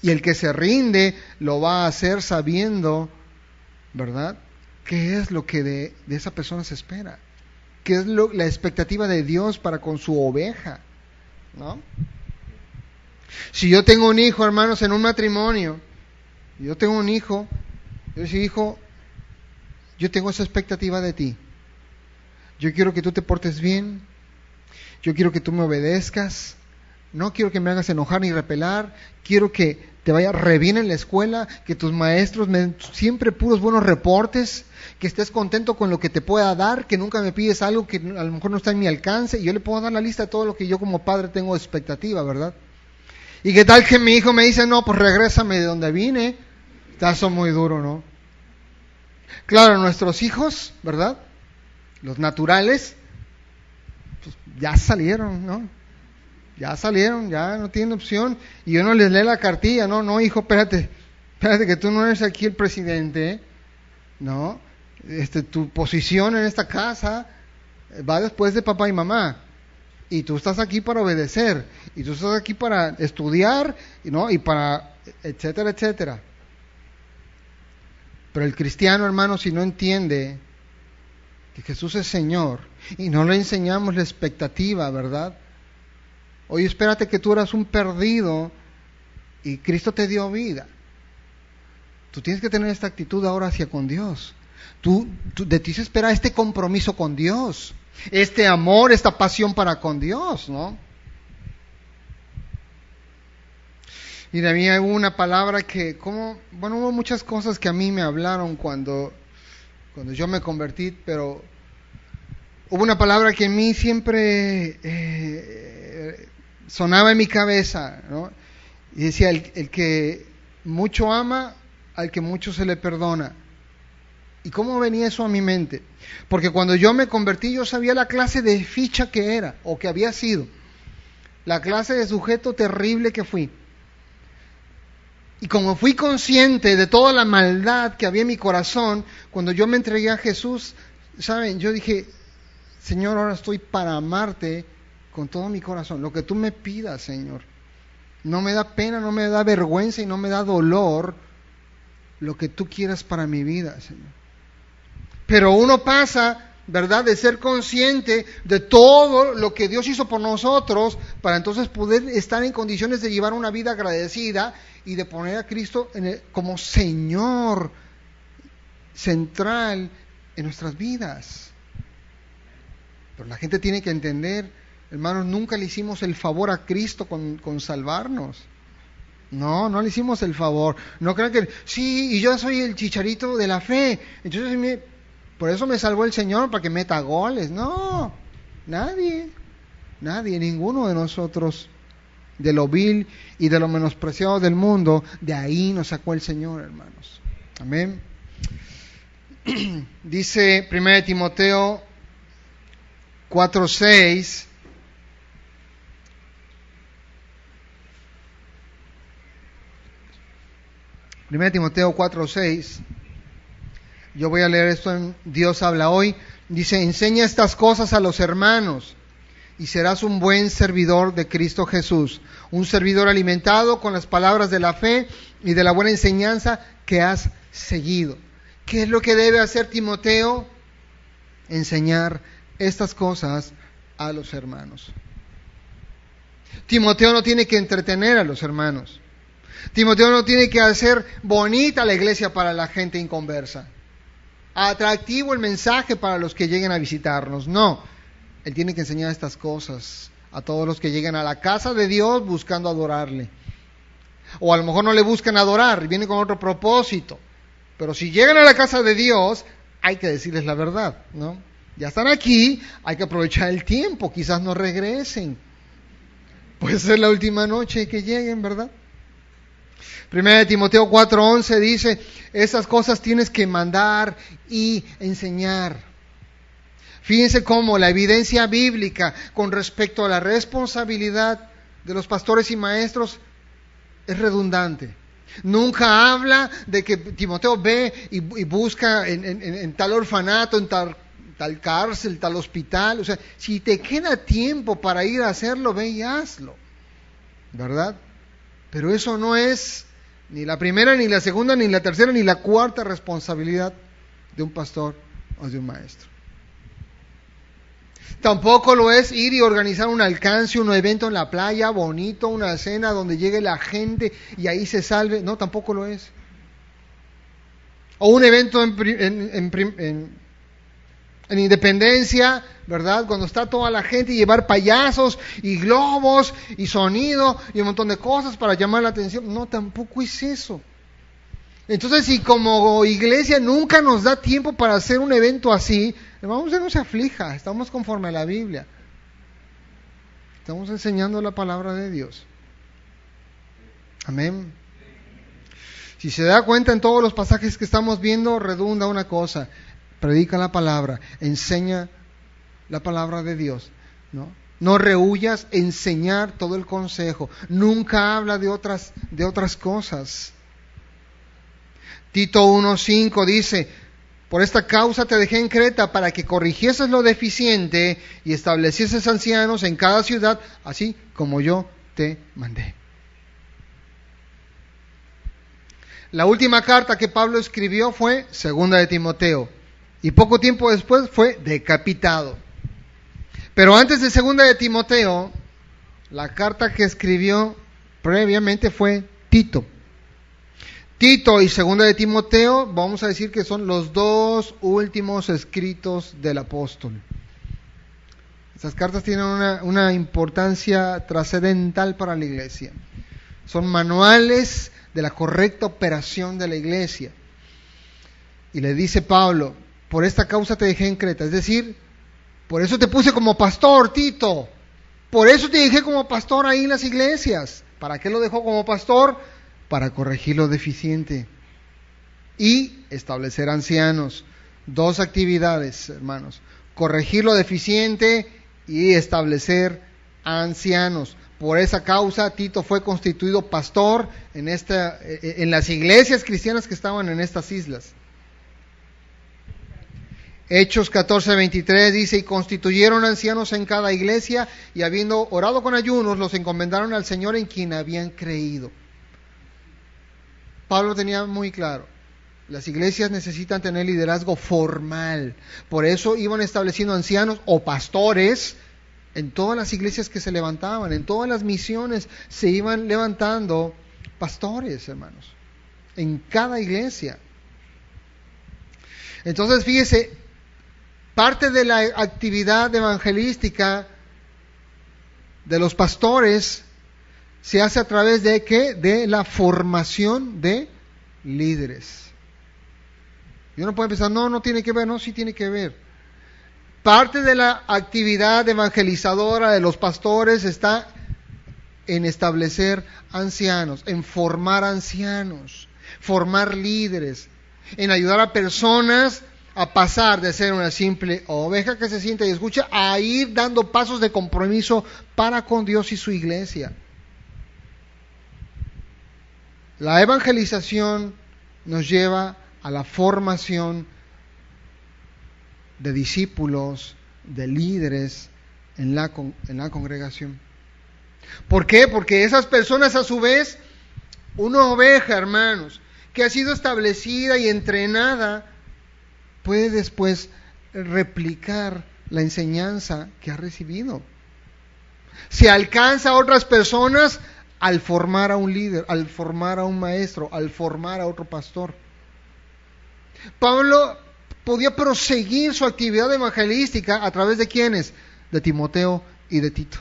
Y el que se rinde lo va a hacer sabiendo, ¿verdad?, qué es lo que de esa persona se espera. Qué es la expectativa de Dios para con su oveja, ¿no? Si yo tengo un hijo, hermanos, en un matrimonio, yo tengo un hijo, yo digo, hijo, yo tengo esa expectativa de ti. Yo quiero que tú te portes bien, yo quiero que tú me obedezcas, no quiero que me hagas enojar ni repelar, quiero que te vaya re bien en la escuela, que tus maestros me den siempre puros buenos reportes, que estés contento con lo que te pueda dar, que nunca me pides algo que a lo mejor no está en mi alcance, y yo le puedo dar la lista de todo lo que yo como padre tengo de expectativa, ¿verdad? ¿Y qué tal que mi hijo me dice, no, pues regrésame de donde vine? Eso muy duro, ¿no? Claro, nuestros hijos, ¿verdad?, los naturales, pues ya salieron, ¿no? Ya salieron, ya no tienen opción, y uno les lee la cartilla, no, hijo, espérate que tú no eres aquí el presidente, ¿eh? No, tu posición en esta casa va después de papá y mamá, y tú estás aquí para obedecer, y tú estás aquí para estudiar, ¿no?, y para etcétera, etcétera. Pero el cristiano, hermano, si no entiende que Jesús es Señor, y no le enseñamos la expectativa, ¿verdad? Oye, espérate que tú eras un perdido y Cristo te dio vida. Tú tienes que tener esta actitud ahora hacia con Dios. De ti se espera este compromiso con Dios, este amor, esta pasión para con Dios, ¿no? Y de mí hubo una palabra que, hubo muchas cosas que a mí me hablaron cuando yo me convertí, pero hubo una palabra que a mí siempre sonaba en mi cabeza, ¿no? Y decía, el que mucho ama, al que mucho se le perdona. ¿Y cómo venía eso a mi mente? Porque cuando yo me convertí, yo sabía la clase de ficha que era, o que había sido. La clase de sujeto terrible que fui. Y como fui consciente de toda la maldad que había en mi corazón, cuando yo me entregué a Jesús, ¿saben? Yo dije, Señor, ahora estoy para amarte con todo mi corazón. Lo que tú me pidas, Señor. No me da pena, no me da vergüenza y no me da dolor lo que tú quieras para mi vida, Señor. Pero uno pasa, ¿verdad?, de ser consciente de todo lo que Dios hizo por nosotros para entonces poder estar en condiciones de llevar una vida agradecida y de poner a Cristo como Señor central en nuestras vidas. Pero la gente tiene que entender Hermanos, nunca le hicimos el favor a Cristo con salvarnos. No le hicimos el favor. No crean que, sí, y yo soy el chicharito de la fe. Entonces, por eso me salvó el Señor, para que meta goles. No, nadie, ninguno de nosotros, de lo vil y de lo menospreciado del mundo, de ahí nos sacó el Señor, hermanos. Amén. Dice 1 Timoteo 4:6. Primera Timoteo 4:6. Yo voy a leer esto en Dios habla hoy. Dice, enseña estas cosas a los hermanos y serás un buen servidor de Cristo Jesús, un servidor alimentado con las palabras de la fe y de la buena enseñanza que has seguido. ¿Qué es lo que debe hacer Timoteo? Enseñar estas cosas a los hermanos. Timoteo no tiene que entretener a los hermanos. Timoteo no tiene que hacer bonita la iglesia para la gente inconversa, atractivo el mensaje para los que lleguen a visitarnos. No, él tiene que enseñar estas cosas a todos los que lleguen a la casa de Dios buscando adorarle. O a lo mejor no le buscan adorar, vienen con otro propósito. Pero si llegan a la casa de Dios, hay que decirles la verdad, ¿no? Ya están aquí, hay que aprovechar el tiempo, quizás no regresen. Puede ser la última noche que lleguen, ¿verdad? 1 Timoteo 4:11 dice, esas cosas tienes que mandar y enseñar. Fíjense cómo la evidencia bíblica con respecto a la responsabilidad de los pastores y maestros es redundante. Nunca habla de que Timoteo ve y busca en tal orfanato, en tal cárcel, tal hospital. O sea, si te queda tiempo para ir a hacerlo, ve y hazlo, ¿verdad? Pero eso no es ni la primera, ni la segunda, ni la tercera, ni la cuarta responsabilidad de un pastor o de un maestro. Tampoco lo es ir y organizar un alcance, un evento en la playa, bonito, una cena donde llegue la gente y ahí se salve. No, tampoco lo es. O un evento en Independencia, ¿verdad? Cuando está toda la gente y llevar payasos y globos y sonido y un montón de cosas para llamar la atención. No, tampoco es eso. Entonces, si como iglesia nunca nos da tiempo para hacer un evento así, hermanos, usted no se aflija, estamos conforme a la Biblia. Estamos enseñando la palabra de Dios. Amén. Si se da cuenta en todos los pasajes que estamos viendo, redunda una cosa: predica la palabra, enseña la palabra de Dios, ¿no? No rehuyas enseñar todo el consejo. Nunca habla de otras cosas. Tito 1:5 dice, por esta causa te dejé en Creta para que corrigieses lo deficiente y establecieses ancianos en cada ciudad, así como yo te mandé. La última carta que Pablo escribió fue 2 de Timoteo y poco tiempo después fue decapitado. Pero antes de 2 de Timoteo, la carta que escribió previamente fue Tito. Tito y 2 de Timoteo, vamos a decir que son los dos últimos escritos del apóstol. Estas cartas tienen una importancia trascendental para la iglesia. Son manuales de la correcta operación de la iglesia. Y le dice Pablo, por esta causa te dejé en Creta, es decir, por eso te puse como pastor, Tito. Por eso te dejé como pastor ahí en las iglesias. ¿Para qué lo dejó como pastor? Para corregir lo deficiente y establecer ancianos. Dos actividades, hermanos: corregir lo deficiente y establecer ancianos. Por esa causa Tito fue constituido pastor en las iglesias cristianas que estaban en estas islas. Hechos 14:23 dice, y constituyeron ancianos en cada iglesia, y habiendo orado con ayunos, los encomendaron al Señor en quien habían creído. Pablo tenía muy claro, las iglesias necesitan tener liderazgo formal. Por eso iban estableciendo ancianos o pastores en todas las iglesias que se levantaban, en todas las misiones se iban levantando pastores, hermanos, en cada iglesia. Entonces, fíjese, parte de la actividad evangelística de los pastores se hace a través de ¿qué? De la formación de líderes. Y uno puede pensar, no tiene que ver, no, sí tiene que ver. Parte de la actividad evangelizadora de los pastores está en establecer ancianos, en formar ancianos, formar líderes, en ayudar a personas a pasar de ser una simple oveja que se siente y escucha a ir dando pasos de compromiso para con Dios y su iglesia. La evangelización nos lleva a la formación de discípulos, de líderes en la congregación. ¿Por qué? Porque esas personas a su vez, una oveja, hermanos, que ha sido establecida y entrenada, puede después replicar la enseñanza que ha recibido. Se alcanza a otras personas al formar a un líder, al formar a un maestro, al formar a otro pastor. Pablo podía proseguir su actividad evangelística a través de ¿quiénes? De Timoteo y de Tito.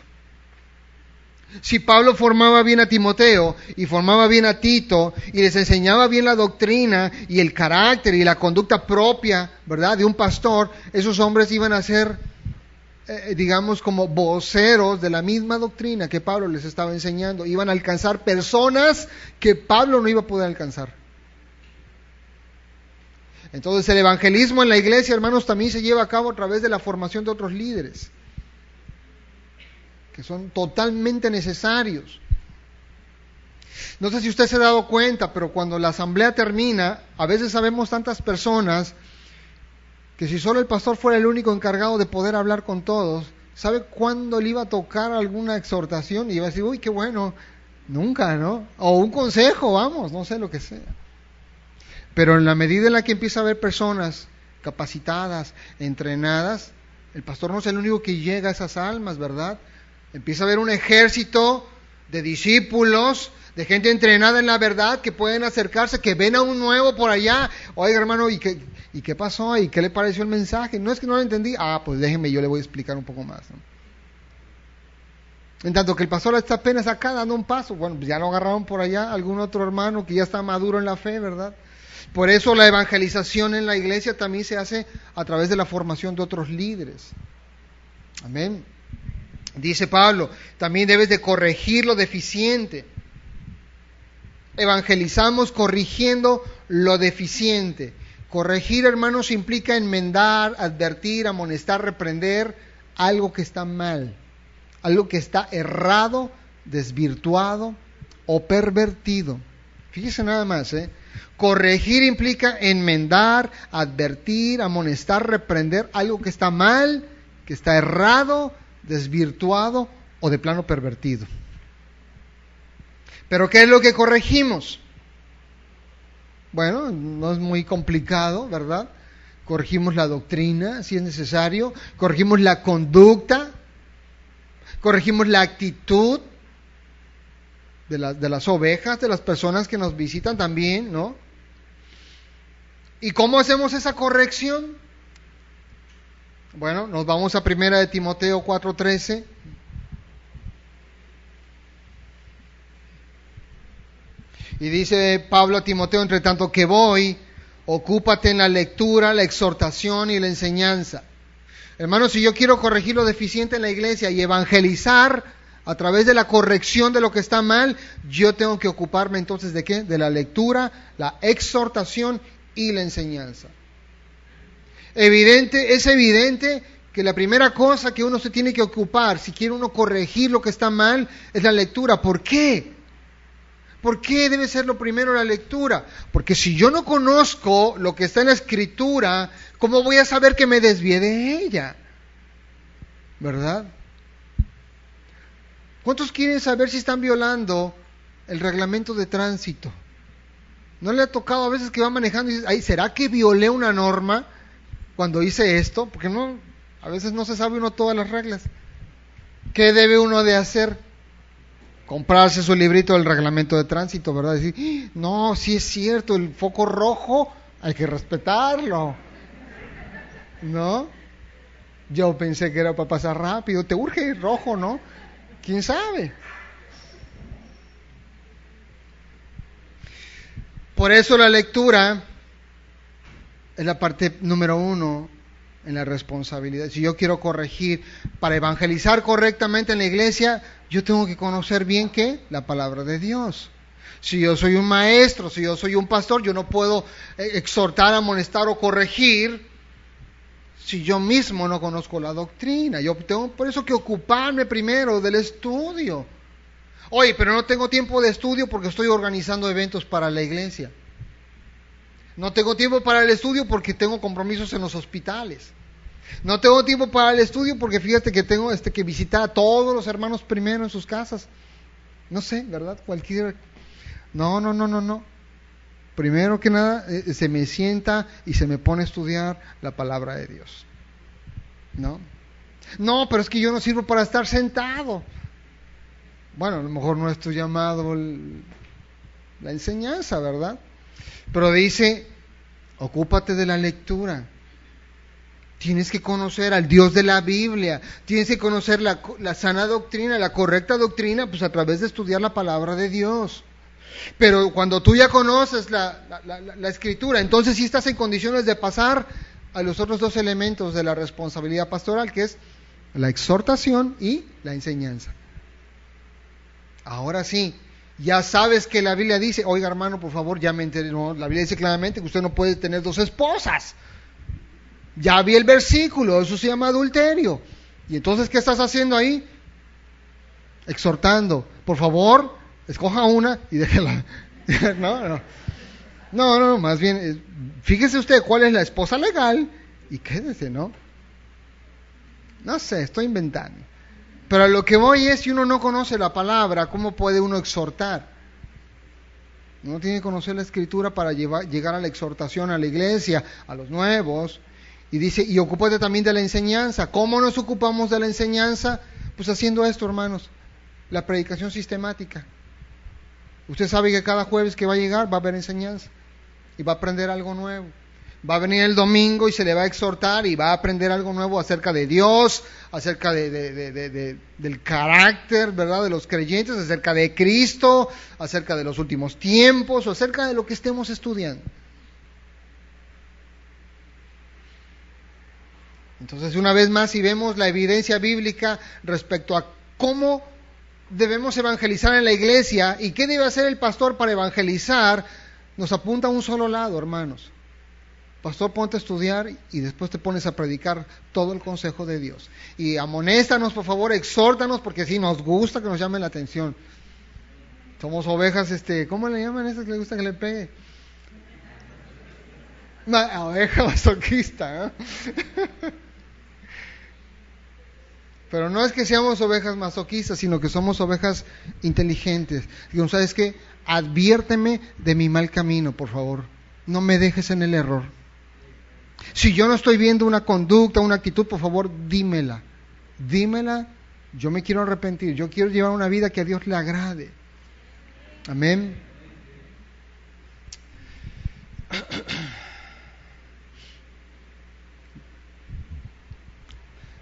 Si Pablo formaba bien a Timoteo y formaba bien a Tito y les enseñaba bien la doctrina y el carácter y la conducta propia, ¿verdad?, de un pastor, esos hombres iban a ser, digamos, como voceros de la misma doctrina que Pablo les estaba enseñando. Iban a alcanzar personas que Pablo no iba a poder alcanzar. Entonces el evangelismo en la iglesia, hermanos, también se lleva a cabo a través de la formación de otros líderes, que son totalmente necesarios. No sé si usted se ha dado cuenta, pero cuando la asamblea termina, a veces sabemos tantas personas que si solo el pastor fuera el único encargado de poder hablar con todos, ¿sabe cuándo le iba a tocar alguna exhortación? Y iba a decir, uy, qué bueno, nunca, ¿no? O un consejo, vamos, no sé lo que sea. Pero en la medida en la que empieza a haber personas capacitadas, entrenadas, el pastor no es el único que llega a esas almas, ¿verdad? Empieza a haber un ejército de discípulos, de gente entrenada en la verdad, que pueden acercarse, que ven a un nuevo por allá. Oiga, hermano, ¿y qué pasó? ¿Y qué le pareció el mensaje? No es que no lo entendí. Pues déjeme, yo le voy a explicar un poco más, ¿no? En tanto que el pastor está apenas acá dando un paso, bueno, pues ya lo agarraron por allá, algún otro hermano que ya está maduro en la fe, ¿verdad? Por eso la evangelización en la iglesia también se hace a través de la formación de otros líderes. Amén. Dice Pablo, también debes de corregir lo deficiente. Evangelizamos corrigiendo lo deficiente. Corregir, hermanos, implica enmendar, advertir, amonestar, reprender algo que está mal, algo que está errado, desvirtuado o pervertido. Fíjese nada más, Corregir implica enmendar, advertir, amonestar, reprender algo que está mal, que está errado, desvirtuado o de plano pervertido. ¿Pero qué es lo que corregimos? Bueno, no es muy complicado, ¿verdad? Corregimos la doctrina, si es necesario, corregimos la conducta, corregimos la actitud de las ovejas, de las personas que nos visitan también, ¿no? ¿Y cómo hacemos esa corrección? Bueno, nos vamos a 1 de Timoteo 4:13. Y dice Pablo a Timoteo, entre tanto que voy, ocúpate en la lectura, la exhortación y la enseñanza. Hermanos, si yo quiero corregir lo deficiente en la iglesia y evangelizar a través de la corrección de lo que está mal, yo tengo que ocuparme entonces ¿de qué? De la lectura, la exhortación y la enseñanza. Es evidente que la primera cosa que uno se tiene que ocupar, si quiere uno corregir lo que está mal, es la lectura. ¿Por qué? ¿Por qué debe ser lo primero la lectura? Porque si yo no conozco lo que está en la Escritura, ¿cómo voy a saber que me desvié de ella? ¿Verdad? ¿Cuántos quieren saber si están violando el reglamento de tránsito? ¿No le ha tocado a veces que va manejando y dice, ay, ¿será que violé una norma cuando hice esto? Porque no, a veces no se sabe uno todas las reglas. ¿Qué debe uno de hacer? Comprarse su librito del reglamento de tránsito, ¿verdad? Decir, no, sí es cierto, el foco rojo hay que respetarlo, ¿no? Yo pensé que era para pasar rápido, te urge rojo, ¿no? ¿Quién sabe? Por eso la lectura es la parte número 1 en la responsabilidad. Si yo quiero corregir, para evangelizar correctamente en la iglesia, yo tengo que conocer bien ¿qué? La palabra de Dios. Si yo soy un maestro, si yo soy un pastor, yo no puedo exhortar, amonestar o corregir si yo mismo no conozco la doctrina. Yo tengo por eso que ocuparme primero del estudio. Oye, pero no tengo tiempo de estudio porque estoy organizando eventos para la iglesia. No tengo tiempo para el estudio porque tengo compromisos en los hospitales. No tengo tiempo para el estudio porque fíjate que tengo que visitar a todos los hermanos primero en sus casas. No sé, ¿verdad? No. Primero que nada, se me sienta y se me pone a estudiar la palabra de Dios. No, pero es que yo no sirvo para estar sentado. Bueno, a lo mejor no es tu llamado la enseñanza, ¿verdad? Pero dice, ocúpate de la lectura. Tienes que conocer al Dios de la Biblia. Tienes que conocer la sana doctrina, la correcta doctrina, pues a través de estudiar la palabra de Dios. Pero cuando tú ya conoces la Escritura, entonces sí estás en condiciones de pasar a los otros 2 elementos de la responsabilidad pastoral, que es la exhortación y la enseñanza. Ahora sí, ya sabes que la Biblia dice, oiga hermano, por favor, ya me enteré, no, la Biblia dice claramente que usted no puede tener 2 esposas. Ya vi el versículo, eso se llama adulterio. Y entonces, ¿qué estás haciendo ahí? Exhortando, por favor, escoja una y déjela. No, más bien, fíjese usted cuál es la esposa legal y quédese, ¿no? No sé, estoy inventando. Pero a lo que voy es, si uno no conoce la palabra, ¿cómo puede uno exhortar? Uno tiene que conocer la Escritura para llegar a la exhortación a la iglesia, a los nuevos. Y dice, y ocúpate también de la enseñanza. ¿Cómo nos ocupamos de la enseñanza? Pues haciendo esto, hermanos, la predicación sistemática. Usted sabe que cada jueves que va a llegar va a haber enseñanza y va a aprender algo nuevo. Va a venir el domingo y se le va a exhortar y va a aprender algo nuevo acerca de Dios, acerca del carácter, ¿verdad?, de los creyentes, acerca de Cristo, acerca de los últimos tiempos, o acerca de lo que estemos estudiando. Entonces, una vez más, si vemos la evidencia bíblica respecto a cómo debemos evangelizar en la iglesia y qué debe hacer el pastor para evangelizar, nos apunta a un solo lado, hermanos. Pastor, ponte a estudiar y después te pones a predicar todo el consejo de Dios. Y amonéstanos, por favor, exhórtanos, porque sí, nos gusta que nos llame la atención. Somos ovejas, ¿cómo le llaman a esas que le gusta que le pegue? Una oveja masoquista, ¿eh? Pero no es que seamos ovejas masoquistas, sino que somos ovejas inteligentes. Digo, ¿sabes qué? Adviérteme de mi mal camino, por favor. No me dejes en el error. Si yo no estoy viendo una conducta, una actitud, por favor, dímela. Dímela. Yo me quiero arrepentir. Yo quiero llevar una vida que a Dios le agrade. Amén.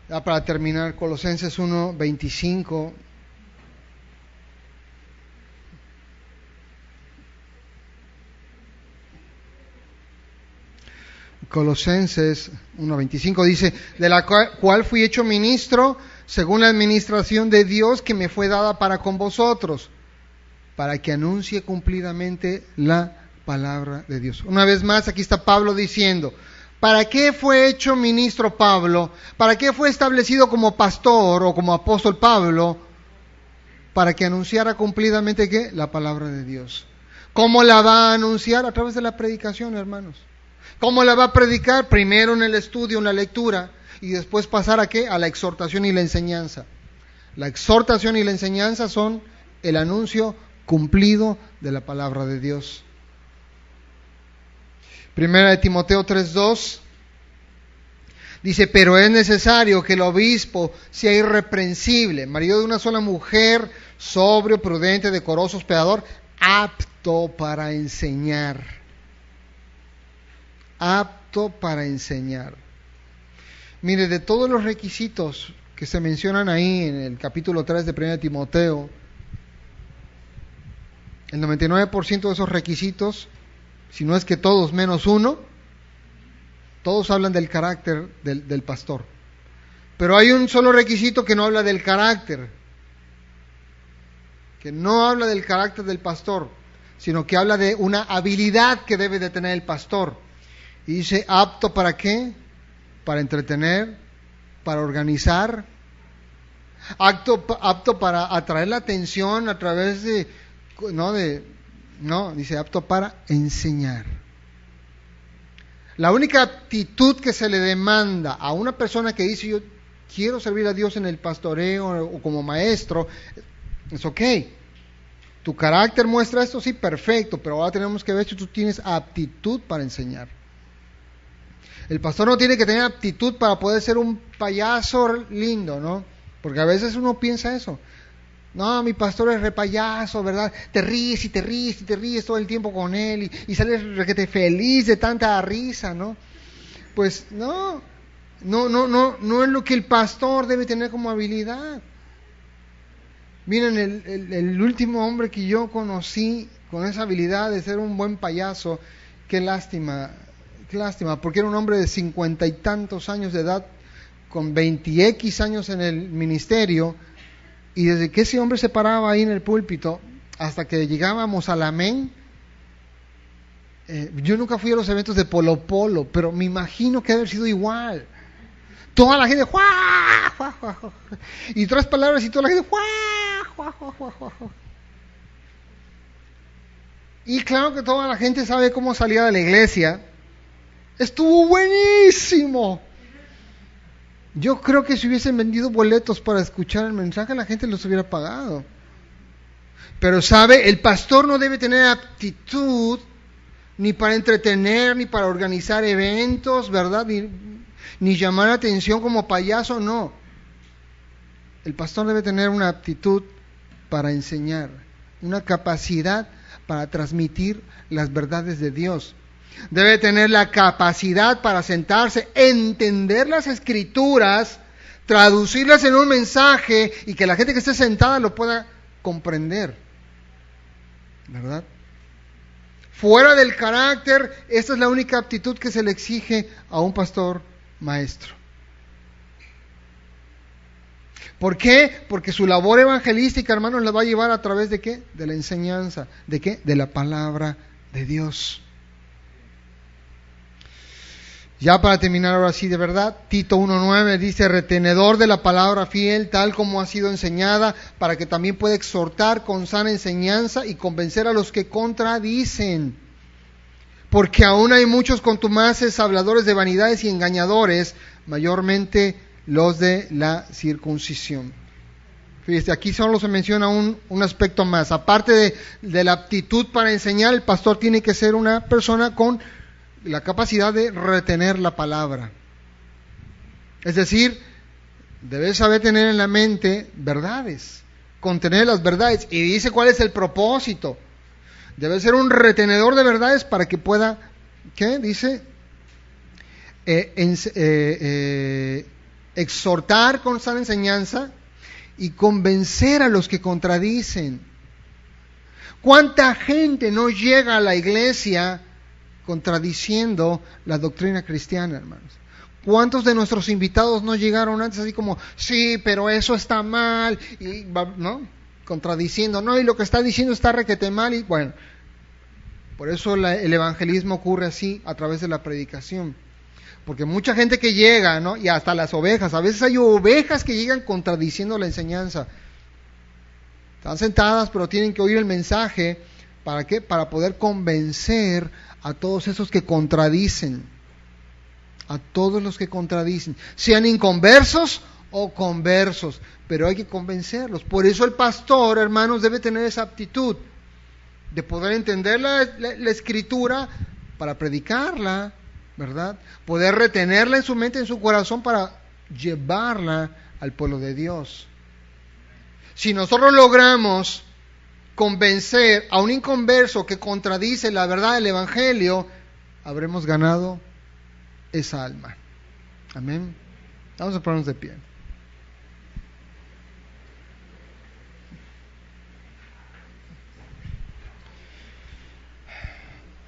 Ya para terminar, Colosenses 1:25. Colosenses 1:25 dice, de la cual fui hecho ministro según la administración de Dios que me fue dada para con vosotros, para que anuncie cumplidamente la palabra de Dios. Una vez más, aquí está Pablo diciendo, ¿para qué fue hecho ministro Pablo? ¿Para qué fue establecido como pastor o como apóstol Pablo? Para que anunciara cumplidamente ¿qué? La palabra de Dios. ¿Cómo la va a anunciar? A través de la predicación, hermanos. ¿Cómo la va a predicar? Primero en el estudio, en la lectura, y después pasar ¿a qué? A la exhortación y la enseñanza. La exhortación y la enseñanza son el anuncio cumplido de la palabra de Dios. Primera de Timoteo 3:2 dice, pero es necesario que el obispo sea irreprensible, marido de una sola mujer, sobrio, prudente, decoroso, hospedador, apto para enseñar. Apto para enseñar. Mire, de todos los requisitos que se mencionan ahí en el capítulo 3 de 1 Timoteo, el 99% de esos requisitos, si no es que todos menos uno, todos hablan del carácter del pastor. Pero hay un solo requisito que no habla del carácter, que no habla del carácter del pastor, sino que habla de una habilidad que debe de tener el pastor. Y dice, ¿apto para qué? Para entretener, para organizar, apto para atraer la atención a través dice apto para enseñar. La única aptitud que se le demanda a una persona que dice yo quiero servir a Dios en el pastoreo o como maestro, es ok. Tu carácter muestra esto, sí, perfecto, pero ahora tenemos que ver si tú tienes aptitud para enseñar. El pastor no tiene que tener aptitud para poder ser un payaso lindo, ¿no? Porque a veces uno piensa eso. No, mi pastor es re payaso, ¿verdad? Te ríes y te ríes y te ríes todo el tiempo con él y sales requete feliz de tanta risa, ¿no? Pues no es lo que el pastor debe tener como habilidad. Miren, el último hombre que yo conocí con esa habilidad de ser un buen payaso, qué lástima, porque era un hombre de 50 y tantos años de edad, con 20x años en el ministerio, y desde que ese hombre se paraba ahí en el púlpito, hasta que llegábamos al amén, yo nunca fui a los eventos de Polo Polo, pero me imagino que debe haber sido igual. Toda la gente, ¡juá! ¡Juá, juá, juá! Y 3 palabras y toda la gente, ¡juá! ¡Juá, juá, juá, juá, juá! Y claro que toda la gente sabe cómo salía de la iglesia. ¡Estuvo buenísimo! Yo creo que si hubiesen vendido boletos para escuchar el mensaje, la gente los hubiera pagado. Pero sabe, el pastor no debe tener aptitud ni para entretener, ni para organizar eventos, ¿verdad? Ni llamar la atención como payaso, no. El pastor debe tener una aptitud para enseñar, una capacidad para transmitir las verdades de Dios. Debe tener la capacidad para sentarse, entender las escrituras, traducirlas en un mensaje y que la gente que esté sentada lo pueda comprender, ¿verdad? Fuera del carácter, esta es la única aptitud que se le exige a un pastor maestro. ¿Por qué? Porque su labor evangelística, hermanos, la va a llevar a través de ¿qué? De la enseñanza. ¿De qué? De la palabra de Dios. Ya para terminar ahora sí de verdad, Tito 1:9 dice, retenedor de la palabra fiel, tal como ha sido enseñada, para que también pueda exhortar con sana enseñanza y convencer a los que contradicen. Porque aún hay muchos contumaces, habladores de vanidades y engañadores, mayormente los de la circuncisión. Fíjate, aquí solo se menciona un aspecto más. Aparte de la aptitud para enseñar, el pastor tiene que ser una persona con la capacidad de retener la palabra. Es decir, debe saber tener en la mente verdades, contener las verdades. Y dice cuál es el propósito. Debe ser un retenedor de verdades para que pueda, ¿qué? Dice, exhortar con sana enseñanza y convencer a los que contradicen. ¿Cuánta gente no llega a la iglesia contradiciendo la doctrina cristiana, hermanos? ¿Cuántos de nuestros invitados no llegaron antes así como, sí, pero eso está mal, y ¿no? Contradiciendo, no, y lo que está diciendo está requete mal, y bueno, por eso el evangelismo ocurre así, a través de la predicación. Porque mucha gente que llega, ¿no? Y hasta las ovejas, a veces hay ovejas que llegan contradiciendo la enseñanza. Están sentadas, pero tienen que oír el mensaje, ¿para qué? Para poder convencer a todos esos que contradicen, a todos los que contradicen, sean inconversos o conversos, pero hay que convencerlos. Por eso el pastor, hermanos, debe tener esa aptitud de poder entender la escritura para predicarla, ¿verdad? Poder retenerla en su mente, en su corazón, para llevarla al pueblo de Dios. Si nosotros logramos convencer a un inconverso que contradice la verdad del evangelio, habremos ganado esa alma. Amén. Vamos a ponernos de pie.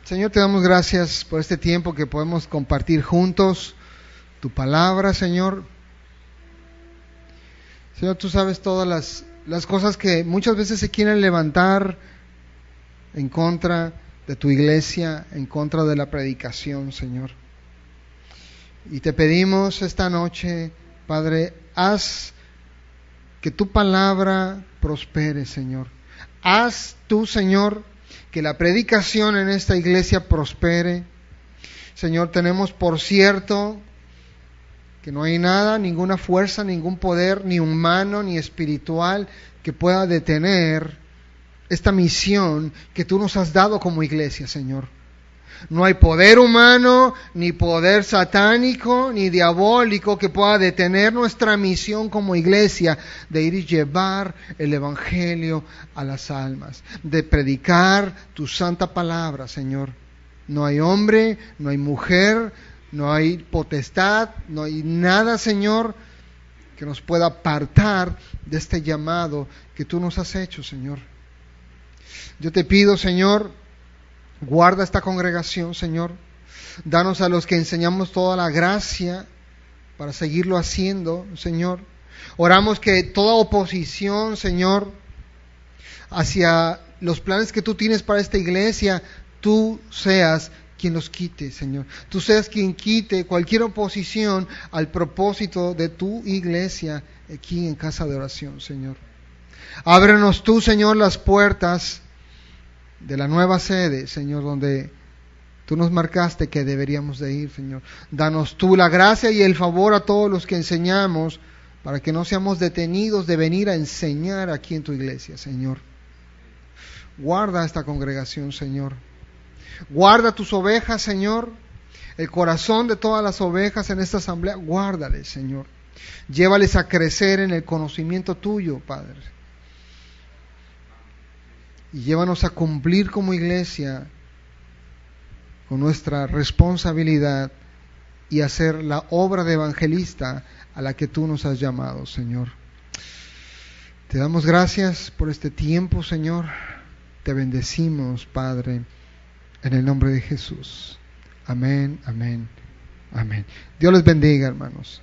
Señor, te damos gracias por este tiempo que podemos compartir juntos tu palabra, Señor. Señor, tú sabes todas las cosas que muchas veces se quieren levantar en contra de tu iglesia, en contra de la predicación, Señor. Y te pedimos esta noche, Padre, haz que tu palabra prospere, Señor. Haz tú, Señor, que la predicación en esta iglesia prospere. Señor, tenemos por cierto que no hay nada, ninguna fuerza, ningún poder, ni humano, ni espiritual, que pueda detener esta misión que tú nos has dado como iglesia, Señor. No hay poder humano, ni poder satánico, ni diabólico que pueda detener nuestra misión como iglesia de ir y llevar el Evangelio a las almas, de predicar tu santa palabra, Señor. No hay hombre, no hay mujer, no hay potestad, no hay nada, Señor, que nos pueda apartar de este llamado que tú nos has hecho, Señor. Yo te pido, Señor, guarda esta congregación, Señor. Danos a los que enseñamos toda la gracia para seguirlo haciendo, Señor. Oramos que toda oposición, Señor, hacia los planes que tú tienes para esta iglesia, tú seas quien los quite, Señor. Tú seas quien quite cualquier oposición al propósito de tu iglesia aquí en Casa de Oración, Señor. Ábrenos tú, Señor, las puertas de la nueva sede, Señor, donde tú nos marcaste que deberíamos de ir, Señor. Danos tú la gracia y el favor a todos los que enseñamos, para que no seamos detenidos de venir a enseñar aquí en tu iglesia, Señor. Guarda esta congregación, Señor. Guarda tus ovejas, Señor. El corazón de todas las ovejas en esta asamblea, guárdales, Señor. Llévales a crecer en el conocimiento tuyo, Padre. Y llévanos a cumplir como iglesia con nuestra responsabilidad y hacer la obra de evangelista a la que tú nos has llamado, Señor. Te damos gracias por este tiempo, Señor. Te bendecimos, Padre, en el nombre de Jesús. Amén, amén, amén. Dios les bendiga, hermanos.